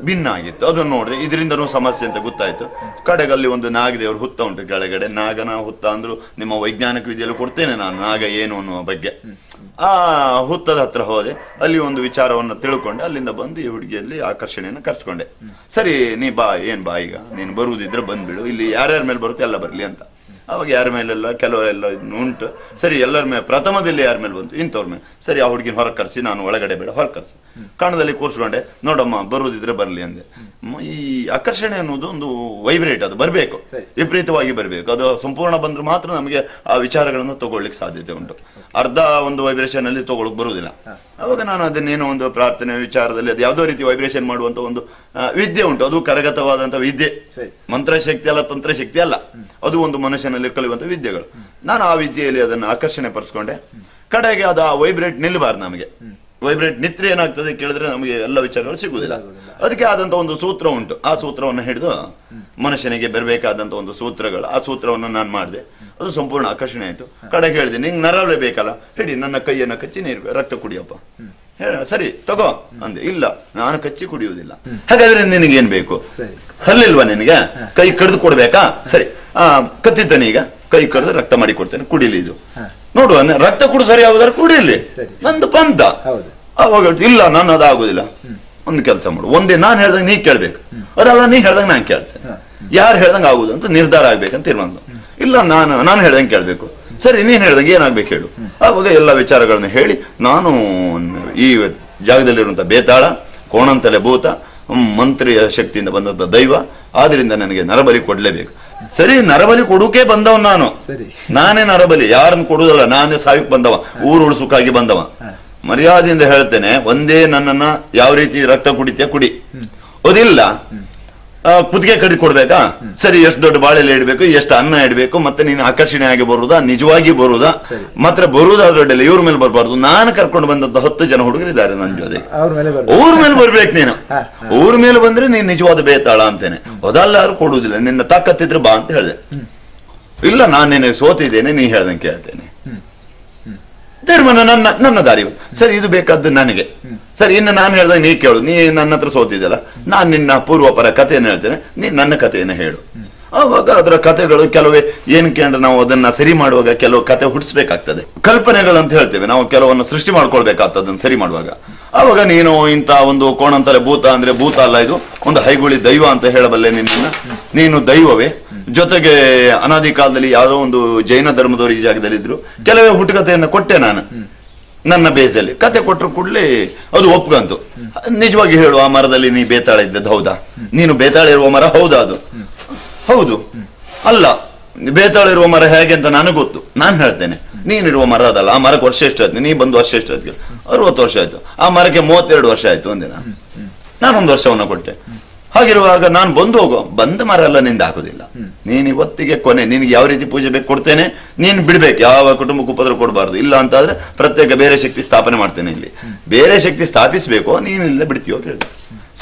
ಭಿನ್ನ ಆಗಿತ್ತು. ಅದನ್ನು ನೋಡ್ರೆ ಇದರಿಂದನೂ ಸಮಸ್ಯೆ ಅಂತ ಗೊತ್ತಾಯ್ತು. ಕಡೆಗಲ್ಲಿ ಒಂದು ನಾಗದೇವ್ರ ಹುತ್ತ ಉಂಟು ಕೆಳಗಡೆ. ನಾಗನ ಹುತ್ತ ಅಂದ್ರು ನಿಮ್ಮ ವೈಜ್ಞಾನಿಕ ವಿದ್ಯೆಯಲ್ಲಿ ಕೊಡ್ತೇನೆ ನಾನು, ನಾಗ ಏನು ಅನ್ನುವ ಬಗ್ಗೆ. ಆ ಹುತ್ತದ ಹತ್ರ ಹೋದೆ. ಅಲ್ಲಿ ಒಂದು ವಿಚಾರವನ್ನು ತಿಳ್ಕೊಂಡೆ. ಅಲ್ಲಿಂದ ಬಂದು ಈ ಹುಡುಗಿಯಲ್ಲಿ ಆಕರ್ಷಣೆಯನ್ನು ಕರ್ಸ್ಕೊಂಡೆ. ಸರಿ, ನೀ ಬಾ, ಏನ್ ಬಾ, ಈಗ ನೀನು ಬರುವುದಿದ್ರೆ ಬಂದ್ಬಿಡು, ಇಲ್ಲಿ ಯಾರ್ಯಾರ ಮೇಲೆ ಬರುತ್ತೆ ಎಲ್ಲ ಬರ್ಲಿ ಅಂತ. ಅವಾಗ ಯಾರ ಮೇಲೆಲ್ಲ ಕೆಲವರೆಲ್ಲ ಉಂಟು. ಸರಿ, ಎಲ್ಲರ ಮೇಲೆ ಪ್ರಥಮದಲ್ಲಿ ಯಾರ ಮೇಲೆ ಬಂತು, ಇಂಥವ್ರ ಮೇಲೆ. ಸರಿ, ಆ ಹುಡುಗಿನ ಹೊರಗೆ ಕರ್ಸಿ, ನಾನು ಒಳಗಡೆ ಬೇಡ, ಹೊರಗೆ ಕರ್ಸಿ ಕಣದಲ್ಲಿ ಕೂರ್ಸ್ಕೊಂಡೆ. ನೋಡಮ್ಮ, ಬರುವುದಿದ್ರೆ ಬರ್ಲಿ ಅಂದೆ. ಈ ಆಕರ್ಷಣೆ ಅನ್ನೋದು ಒಂದು ವೈಬ್ರೇಟ್, ಅದು ಬರಬೇಕು, ವಿಪರೀತವಾಗಿ ಬರಬೇಕು. ಅದು ಸಂಪೂರ್ಣ ಬಂದ್ರೆ ಮಾತ್ರ ನಮಗೆ ಆ ವಿಚಾರಗಳನ್ನು ತಗೊಳ್ಳಿಕ್ಕೆ ಸಾಧ್ಯತೆ ಉಂಟು. ಅರ್ಧ ಒಂದು ವೈಬ್ರೇಷನ್ ಅಲ್ಲಿ ತಗೊಳಕ್ ಬರುವುದಿಲ್ಲ. ಅವಾಗ ನಾನು ಅದನ್ನೇನೋ ಒಂದು ಪ್ರಾರ್ಥನೆ ವಿಚಾರದಲ್ಲಿ ಅದು ಯಾವುದೋ ರೀತಿ ವೈಬ್ರೇಷನ್ ಮಾಡುವಂತ ಒಂದು ವಿದ್ಯೆ ಉಂಟು. ಅದು ಕರಗತವಾದಂತ ವಿದ್ಯೆ, ಮಂತ್ರಶಕ್ತಿ ಅಲ್ಲ, ತಂತ್ರಶಕ್ತಿ ಅಲ್ಲ, ಅದು ಒಂದು ಮನುಷ್ಯನಲ್ಲಿ ಕಲಿಯುವಂತ ವಿದ್ಯೆಗಳು. ನಾನು ಆ ವಿದ್ಯೆಯಲ್ಲಿ ಅದನ್ನು ಆಕರ್ಷಣೆ ಪಡಿಸ್ಕೊಂಡೆ. ಕಡೆಗೆ ಅದು ಆ ವೈಬ್ರೇಟ್ ನಿಲ್ಬಾರ್ದು ನಮಗೆ. ವೈಬ್ರೇಟ್ ನಿತ್ರೆ ಏನಾಗ್ತದೆ ಕೇಳಿದ್ರೆ ನಮಗೆ ಎಲ್ಲ ವಿಚಾರಗಳು ಸಿಗುವುದಿಲ್ಲ. ಅದಕ್ಕೆ ಆದಂತ ಒಂದು ಸೂತ್ರ ಉಂಟು. ಆ ಸೂತ್ರವನ್ನು ಹಿಡಿದು ಮನುಷ್ಯನಿಗೆ ಬರಬೇಕಾದಂತ ಒಂದು ಸೂತ್ರಗಳು, ಆ ಸೂತ್ರವನ್ನು ನಾನು ಮಾಡಿದೆ. ಅದು ಸಂಪೂರ್ಣ ಆಕರ್ಷಣೆ ಆಯ್ತು. ಕಡೆಗೆ ಹೇಳಿದೆ, ನಿಂಗೆ ನರವೇ ಬೇಕಲ್ಲ, ಹೇಳಿ ನನ್ನ ಕೈಯನ್ನ ಕಚ್ಚಿ ನೀರು ರಕ್ತ ಕುಡಿಯಪ್ಪ. ಸರಿ ತಗೋ ಅಂದೆ. ಇಲ್ಲ, ನಾನು ಕಚ್ಚಿ ಕುಡಿಯುವುದಿಲ್ಲ. ಹಾಗಾದ್ರೆ ನಿನಗೇನ್ ಬೇಕು, ಹಲ್ಲಿಲ್ವಾ ನಿನಗೆ, ಕೈ ಕಡಿದು ಕೊಡ್ಬೇಕಾ? ಸರಿ, ಕತ್ತಿದ್ದಾನೆ ಈಗ ಕೈ ಕಡ್ದು ರಕ್ತ ಮಾಡಿ ಕೊಡ್ತೇನೆ ಕುಡಿಲಿ ಇದು ನೋಡುವ ರಕ್ತ ಕುಡು ಸರಿ ಆಗುದಾರೆ ಕುಡಿಲಿ ನಂದು ಪಂಥ. ಅವಾಗ ಇಲ್ಲ ನಾನು ಅದಾಗುದಿಲ್ಲ. ಒಂದು ಕೆಲಸ ಮಾಡು, ಒಂದೇ ನಾನ್ ಹೇಳ್ದಂಗ ನೀ ಕೇಳ್ಬೇಕು, ಅದಲ್ಲ ನೀ ಹೇಳ್ದಂಗ ನಾನ್ ಕೇಳ್ತೇನೆ, ಯಾರು ಹೇಳ್ದಂಗ ಆಗುದು ಅಂತ ನಿರ್ಧಾರ ಆಗ್ಬೇಕಂತ ತೀರ್ಮಾನ. ಇಲ್ಲ ನಾನು ಹೇಳ್ದಂಗೆ ಕೇಳ್ಬೇಕು, ಸರಿ ನೀನ್ ಹೇಳ್ದಂಗೆ ಏನಾಗ್ಬೇಕು ಹೇಳು. ಆವಾಗ ಎಲ್ಲ ವಿಚಾರಗಳನ್ನ ಹೇಳಿ ನಾನು ಈ ಜಾಗದಲ್ಲಿರುವಂತ ಬೇತಾಳ, ಕೋಣಂತಲೆ ಭೂತ, ಮಂತ್ರಿಯ ಶಕ್ತಿಯಿಂದ ಬಂದಂತ ದೈವ, ಆದ್ರಿಂದ ನನಗೆ ನರಬಲಿ ಕೊಡ್ಲೇಬೇಕು. ಸರಿ, ನರಬಲಿ ಕೊಡುಕೆ ಬಂದವ ನಾನೇ ನರಬಲಿ, ಯಾರನ್ನು ಕೊಡುದಲ್ಲ, ನಾನೇ ಸಾವಿಗೆ ಬಂದವ, ಊರು ಉಳಿಸುಕಾಗಿ ಬಂದವ. ಮರ್ಯಾದೆಯಿಂದ ಹೇಳ್ತೇನೆ, ಒಂದೇ ನನ್ನನ್ನ ಯಾವ ರೀತಿ ರಕ್ತ ಕುಡಿತೀಯ ಕುಡಿ, ಅದಿಲ್ಲ ಕುತ್ತಿಗೆ ಕಡಿ ಕೊಡ್ಬೇಕಾ, ಸರಿ ಎಷ್ಟು ದೊಡ್ಡ ಬಾಳೆಲೆ ಇಡ್ಬೇಕು, ಎಷ್ಟು ಅನ್ನ ಇಡ್ಬೇಕು, ಮತ್ತೆ ನೀನು ಆಕರ್ಷಣೆ ಆಗಿ ಬರುದಾ, ನಿಜವಾಗಿ ಬರುದಾ, ಮಾತ್ರ ಬರುವುದಾದ್ರಡ್ಡೆಲ್ಲ ಇವ್ರ ಮೇಲೆ ಬರ್ಬಾರ್ದು. ನಾನು ಕರ್ಕೊಂಡು ಬಂದಂತ 10 ಜನ ಹುಡುಗರಿದ್ದಾರೆ ನನ್ನ ಜೊತೆ, ಅವ್ರ ಮೇಲೆ ಬರ್ಬೇಕು ನೀನು. ಅವ್ರ ಮೇಲೆ ಬಂದ್ರೆ ನೀನ್ ನಿಜವಾದ ಬೇತಾಳ ಅಂತೇನೆ, ಅದಲ್ಲ ಯಾರು ಕೊಡುವುದಿಲ್ಲ, ನಿನ್ನ ತಾಕತ್ತಿದ್ರೆ ಬಾ ಅಂತ ಹೇಳಿದೆ. ಇಲ್ಲ ನಾನು ನಿನಗೆ ಸೋತಿದ್ದೇನೆ, ನೀ ಹೇಳ್ದಂಗೆ ಕೇಳ್ತೇನೆ, ತೀರ್ಮಾನ ನನ್ನ ದಾರಿ. ಸರಿ, ಇದು ಬೇಕಾದ್ದು ನನಗೆ. ಸರಿ, ಇನ್ನು ನಾನು ಹೇಳ್ದಾಗ ನೀ ಕೇಳು, ನೀ ನನ್ನ ಹತ್ರ ಸೋತಿದ್ದಲ್ಲ, ನಾನ್ ನಿನ್ನ ಪೂರ್ವಪರ ಕಥೆಯನ್ನು ಹೇಳ್ತೇನೆ, ನೀ ನನ್ನ ಕಥೆಯನ್ನು ಹೇಳು. ಆವಾಗ ಅದರ ಕಥೆಗಳು ಕೆಲವೇ ಏನ್ ಕೇಂದ್ರ ನಾವು ಅದನ್ನ ಸರಿ ಮಾಡುವಾಗ ಕೆಲವು ಕಥೆ ಹುಟ್ಟಿಸ್ಬೇಕಾಗ್ತದೆ, ಕಲ್ಪನೆಗಳಂತ ಹೇಳ್ತೇವೆ ನಾವು, ಕೆಲವನ್ನು ಸೃಷ್ಟಿ ಮಾಡ್ಕೊಳ್ಬೇಕಾಗ್ತದೆ ಅದನ್ನ ಸರಿ ಮಾಡುವಾಗ. ಆವಾಗ ನೀನು ಇಂತ ಒಂದು ಕೋಣಂತಾರೆ ಭೂತ ಅಂದ್ರೆ ಭೂತ ಅಲ್ಲ, ಇದು ಒಂದು ಹೈಗುಳಿ ದೈವ ಅಂತ ಹೇಳಬಲ್ಲೆ ನಿನ್ನ. ನೀನು ದೈವವೇ, ಜೊತೆಗೆ ಅನಾದಿ ಕಾಲದಲ್ಲಿ ಯಾವುದೋ ಒಂದು ಜೈನ ಧರ್ಮದವರು ಈ ಜಾಗದಲ್ಲಿ ಇದ್ರು, ಕೆಲವೇ ಹುಟ್ಟುಕಥೆಯನ್ನು ಕೊಟ್ಟೆ ನಾನು ನನ್ನ ಬೇಸಲ್ಲಿ. ಕತೆ ಕೊಟ್ಟರು ಕೂಡಲೇ ಅದು ಒಪ್ಕಂತು. ನಿಜವಾಗಿ ಹೇಳು, ಆ ಮರದಲ್ಲಿ ನೀ ಬೇತಾಳ ಇದ್ದದ್ದು ಹೌದಾ? ನೀನು ಬೇತಾಳ ಇರುವ ಮರ ಹೌದಾ? ಅದು ಹೌದು. ಅಲ್ಲ, ಬೇತಾಳ ಇರುವ ಮರ ಹೇಗೆ ಅಂತ ನನಗೆ ಗೊತ್ತು, ನಾನು ಹೇಳ್ತೇನೆ. ನೀನಿರುವ ಮರ ಅದಲ್ಲ, ಆ ಮರಕ್ಕೆ ವರ್ಷ ಎಷ್ಟಾಯ್ತು, ನೀ ಬಂದು ವರ್ಷ ಎಷ್ಟಾಯ್ತು? 60 ವರ್ಷ ಆಯ್ತು. ಆ ಮರಕ್ಕೆ 32 ವರ್ಷ ಆಯ್ತು ಒಂದಿನ. ನಾನೊಂದು ವರ್ಷವನ್ನ ಕೊಟ್ಟೆ. ಹಾಗಿರುವಾಗ ನಾನು ಬಂದ ಮರ ಎಲ್ಲ ನಿಂದ ಹಾಕುದಿಲ್ಲ. ನೀನ್ ಇವತ್ತಿಗೆ ಕೊನೆ, ನಿನ್ಗೆ ಯಾವ ರೀತಿ ಪೂಜೆ ಬೇಕು ಕೊಡ್ತೇನೆ, ನೀನ್ ಬಿಡ್ಬೇಕು, ಯಾವ ಕುಟುಂಬಕ್ಕೆ ಉಪದ್ರ ಕೊಡಬಾರ್ದು. ಇಲ್ಲ ಅಂತ ಆದ್ರೆ ಪ್ರತ್ಯೇಕ ಬೇರೆ ಶಕ್ತಿ ಸ್ಥಾಪನೆ ಮಾಡ್ತೇನೆ. ಇಲ್ಲಿ ಬೇರೆ ಶಕ್ತಿ ಸ್ಥಾಪಿಸ್ಬೇಕು, ನೀನ್ ಇಲ್ಲ ಬಿಡ್ತೀಯೋ ಕೇಳಿ.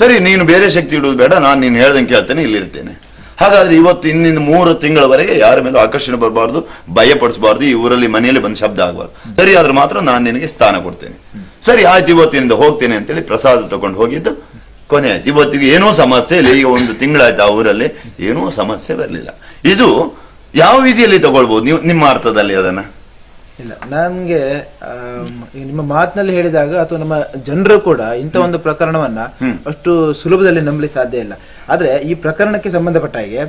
ಸರಿ, ನೀನು ಬೇರೆ ಶಕ್ತಿ ಇಡುವುದು ಬೇಡ, ನಾನು ನೀನ್ ಹೇಳ್ದಂಗೆ ಕೇಳ್ತೇನೆ, ಇಲ್ಲಿರ್ತೇನೆ. ಹಾಗಾದ್ರೆ ಇವತ್ತು ಇನ್ನಿಂದ 3 ತಿಂಗಳವರೆಗೆ ಯಾರ ಮೇಲೂ ಆಕರ್ಷಣೆ ಬರಬಾರ್ದು, ಭಯಪಡಿಸಬಾರ್ದು, ಈ ಊರಲ್ಲಿ ಮನೆಯಲ್ಲಿ ಬಂದು ಶಬ್ದ ಆಗಬಾರ್ದು. ಸರಿ, ಆದ್ರೆ ಮಾತ್ರ ನಾನು ನಿನಗೆ ಸ್ಥಾನ ಕೊಡ್ತೇನೆ. ಸರಿ ಆಯ್ತು, ಇವತ್ತಿನಿಂದ ಹೋಗ್ತೇನೆ ಅಂತೇಳಿ ಪ್ರಸಾದ ತಗೊಂಡು ಹೋಗಿದ್ದು ಕೊನೆ ಆಯ್ತು. ಇವತ್ತಿಗೆ ಏನೂ ಸಮಸ್ಯೆ ಇಲ್ಲ. ಈಗ 1 ತಿಂಗಳಾಯ್ತು ಆ ಊರಲ್ಲಿ, ಏನೂ ಸಮಸ್ಯೆ ಬರಲಿಲ್ಲ. ಇದು ಯಾವ ವಿಧಿಯಲ್ಲಿ ತಗೊಳ್ಬಹುದು ನೀವು ನಿಮ್ಮ ಅರ್ಥದಲ್ಲಿ ಅದನ್ನ?
ಇಲ್ಲ, ನನ್ಗೆ ನಿಮ್ಮ ಮಾತಿನಲ್ಲಿ ಹೇಳಿದಾಗ ಅಥವಾ ನಮ್ಮ ಜನರು ಕೂಡ ಇಂಥ ಒಂದು ಪ್ರಕರಣವನ್ನ ಅಷ್ಟು ಸುಲಭದಲ್ಲಿ ನಂಬಲಿ ಸಾಧ್ಯ ಇಲ್ಲ. ಆದ್ರೆ ಈ ಪ್ರಕರಣಕ್ಕೆ ಸಂಬಂಧಪಟ್ಟ ಹಾಗೆ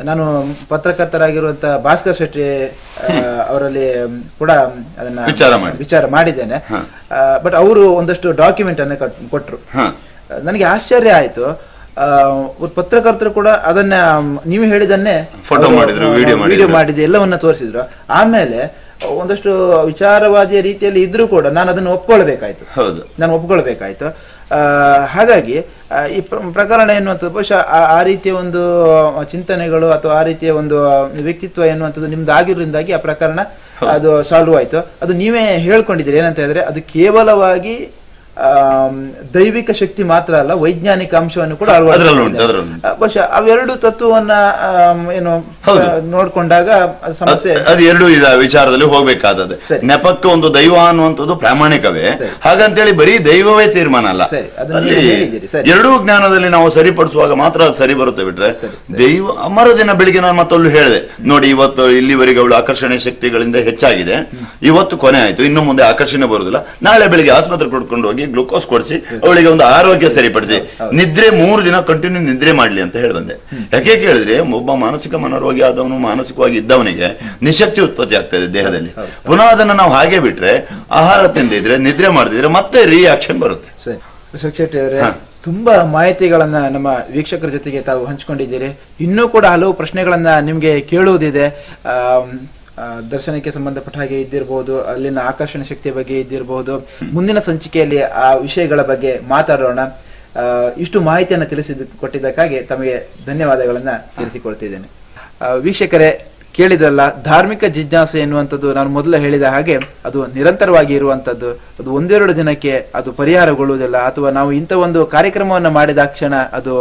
ನಾನು ಪತ್ರಕರ್ತರಾಗಿರುವಂತ ಭಾಸ್ಕರ್ ಶೆಟ್ಟಿ ಅವರಲ್ಲಿ ಕೂಡ ಅದನ್ನ ವಿಚಾರ ಮಾಡಿದ್ದೇನೆ. ಬಟ್ ಅವರು ಒಂದಷ್ಟು ಡಾಕ್ಯುಮೆಂಟ್ ಅನ್ನ ಕೊಟ್ರು. ನನಗೆ ಆಶ್ಚರ್ಯ ಆಯ್ತು. ಪತ್ರಕರ್ತರು ಕೂಡ ಅದನ್ನ ನೀವು ಹೇಳಿದನ್ನೇ
ಫೋಟೋ ಮಾಡಿದ್ರು,
ವಿಡಿಯೋ ಮಾಡಿದ್ರು, ಎಲ್ಲವನ್ನ ತೋರಿಸಿದ್ರು. ಆಮೇಲೆ ಒಂದಷ್ಟು ವಿಚಾರವಾದಿಯ ರೀತಿಯಲ್ಲಿ ಇದ್ರೂ ಕೂಡ ನಾನು ಅದನ್ನು ಒಪ್ಕೊಳ್ಬೇಕಾಯ್ತು. ಹಾಗಾಗಿ ಈ ಪ್ರಕರಣ ಎನ್ನುವಂಥದ್ದು ಬಹುಶಃ ಆ ರೀತಿಯ ಒಂದು ಚಿಂತನೆಗಳು ಅಥವಾ ಆ ರೀತಿಯ ಒಂದು ವ್ಯಕ್ತಿತ್ವ ಎನ್ನುವಂಥದ್ದು ನಿಮ್ದು ಆಗಿರೋದ್ರಿಂದಾಗಿ ಆ ಪ್ರಕರಣ ಅದು ಸಾಲ್ವ್ ಆಯ್ತು. ಅದು ನೀವೇ ಹೇಳ್ಕೊಂಡಿದ್ದೀರಿ. ಏನಂತ ಹೇಳಿದ್ರೆ ಅದು ಕೇವಲವಾಗಿ ದೈವಿಕ ಶಕ್ತಿ ಮಾತ್ರ ಅಲ್ಲ, ವೈಜ್ಞಾನಿಕ ಅಂಶವನ್ನು ಕೂಡ ಬಹುಶಃ ಅವೆರಡು ತತ್ವವನ್ನ ಏನು ನೋಡ್ಕೊಂಡಾಗ ಸಮಸ್ಯೆ
ಅದು ಎರಡು ವಿಚಾರದಲ್ಲಿ ಹೋಗ್ಬೇಕಾದದ್ದು. ನೆಪಕ್ಕೆ ಒಂದು ದೈವ ಅನ್ನುವಂಥದ್ದು ಪ್ರಾಮಾಣಿಕವೇ, ಹಾಗಂತೇಳಿ ಬರೀ ದೈವವೇ ತೀರ್ಮಾನ ಅಲ್ಲ. ಎರಡೂ ಜ್ಞಾನದಲ್ಲಿ ನಾವು ಸರಿಪಡಿಸುವಾಗ ಮಾತ್ರ ಅದು ಸರಿ ಬರುತ್ತೆ. ಬಿಟ್ರೆ ದೈವ ಮರುದಿನ ಬೆಳಿಗ್ಗೆ ನಾನು ಮತ್ತೊಂದು ಹೇಳಿದೆ ನೋಡಿ, ಇವತ್ತು ಇಲ್ಲಿವರೆಗೆ ಅವಳು ಆಕರ್ಷಣೆ ಶಕ್ತಿಗಳಿಂದ ಹೆಚ್ಚಾಗಿದೆ, ಇವತ್ತು ಕೊನೆ ಆಯ್ತು, ಇನ್ನು ಮುಂದೆ ಆಕರ್ಷಣೆ ಬರುವುದಿಲ್ಲ, ನಾಳೆ ಬೆಳಿಗ್ಗೆ ಆಸ್ಪತ್ರೆ ಕೊಡ್ಕೊಂಡು ಹೋಗಿ ಗ್ಲೂಕೋಸ್ ಕೊಡಿಸಿ ಅವಳಿಗೆ ಒಂದು ಆರೋಗ್ಯ ಸರಿಪಡಿಸಿ ನಿದ್ರೆ 3 ದಿನ ಕಂಟಿನ್ಯೂ ನಿದ್ರೆ ಮಾಡ್ಲಿ ಅಂತ ಹೇಳಿ ಬಂದೆ. ಯಾಕೆ ಕೇಳಿದ್ರೆ ಒಬ್ಬ ಮಾನಸಿಕ ಮನೋರೋಗಿ ಆದವನು, ಮಾನಸಿಕವಾಗಿ ಇದ್ದವನಿಗೆ ನಿಶಕ್ತಿ ಉತ್ಪತ್ತಿ ಆಗ್ತದೆ ದೇಹದಲ್ಲಿ. ಪುನಃ ಅದನ್ನ ನಾವು ಹಾಗೆ ಬಿಟ್ರೆ, ಆಹಾರ ತಿಂದಿದ್ರೆ, ನಿದ್ರೆ ಮಾಡದಿದ್ರೆ ಮತ್ತೆ ರಿಯಾಕ್ಷನ್ ಬರುತ್ತೆ.
ಶೆಟ್ಟಿ ಅವರೇ, ತುಂಬಾ ಮಾಹಿತಿಗಳನ್ನ ನಮ್ಮ ವೀಕ್ಷಕರ ಜೊತೆಗೆ ತಾವು ಹಂಚಿಕೊಂಡಿದ್ದೀರಿ. ಇನ್ನೂ ಕೂಡ ಹಲವು ಪ್ರಶ್ನೆಗಳನ್ನ ನಿಮ್ಗೆ ಕೇಳುವುದಿದೆ. ದರ್ಶನಕ್ಕೆ ಸಂಬಂಧಪಟ್ಟ ಹಾಗೆ ಇದ್ದಿರಬಹುದು, ಅಲ್ಲಿನ ಆಕರ್ಷಣ ಶಕ್ತಿಯ ಬಗ್ಗೆ ಇದ್ದಿರಬಹುದು. ಮುಂದಿನ ಸಂಚಿಕೆಯಲ್ಲಿ ಆ ವಿಷಯಗಳ ಬಗ್ಗೆ ಮಾತಾಡೋಣ. ಇಷ್ಟು ಮಾಹಿತಿಯನ್ನು ಕೊಟ್ಟಿದ್ದಕ್ಕಾಗಿ ತಮಗೆ ಧನ್ಯವಾದಗಳನ್ನ ತಿಳಿಸಿಕೊಳ್ತಿದ್ದೇನೆ. ವೀಕ್ಷಕರೇ, ಕೇಳಿದ್ರಲ್ಲ, ಧಾರ್ಮಿಕ ಜಿಜ್ಞಾಸೆ ಎನ್ನುವಂಥದ್ದು ನಾನು ಮೊದಲು ಹೇಳಿದ ಹಾಗೆ ಅದು ನಿರಂತರವಾಗಿ ಇರುವಂತದ್ದು. ಅದು 1-2 ದಿನಕ್ಕೆ ಅದು ಪರಿಹಾರಗೊಳ್ಳುವುದಿಲ್ಲ, ಅಥವಾ ನಾವು ಇಂಥ ಒಂದು ಕಾರ್ಯಕ್ರಮವನ್ನು ಮಾಡಿದ ಕ್ಷಣ ಅದು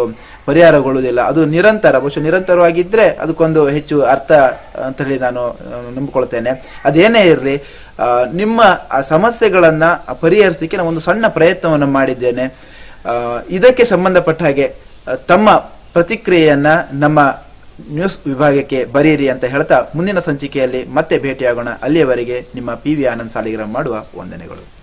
ಪರಿಹಾರಗೊಳ್ಳುವುದಿಲ್ಲ. ಅದು ನಿರಂತರ, ಬಹುಶಃ ನಿರಂತರವಾಗಿದ್ರೆ ಅದಕ್ಕೊಂದು ಹೆಚ್ಚು ಅರ್ಥ ಅಂತ ಹೇಳಿ ನಾನು ನಂಬಿಕೊಳ್ತೇನೆ. ಅದೇನೇ ಇರಲಿ, ನಿಮ್ಮ ಆ ಸಮಸ್ಯೆಗಳನ್ನ ಪರಿಹರಿಸಲಿಕ್ಕೆ ನಾನು ಒಂದು ಸಣ್ಣ ಪ್ರಯತ್ನವನ್ನು ಮಾಡಿದ್ದೇನೆ. ಇದಕ್ಕೆ ಸಂಬಂಧಪಟ್ಟ ಹಾಗೆ ತಮ್ಮ ಪ್ರತಿಕ್ರಿಯೆಯನ್ನ ನಮ್ಮ ನ್ಯೂಸ್ ವಿಭಾಗಕ್ಕೆ ಬರೀರಿ ಅಂತ ಹೇಳ್ತಾ ಮುಂದಿನ ಸಂಚಿಕೆಯಲ್ಲಿ ಮತ್ತೆ ಭೇಟಿಯಾಗೋಣ. ಅಲ್ಲಿಯವರೆಗೆ ನಿಮ್ಮ PV ಆನಂದ್ ಸಾಲಿಗ್ರಾಮ್ ಮಾಡುವ ವಂದನೆಗಳು.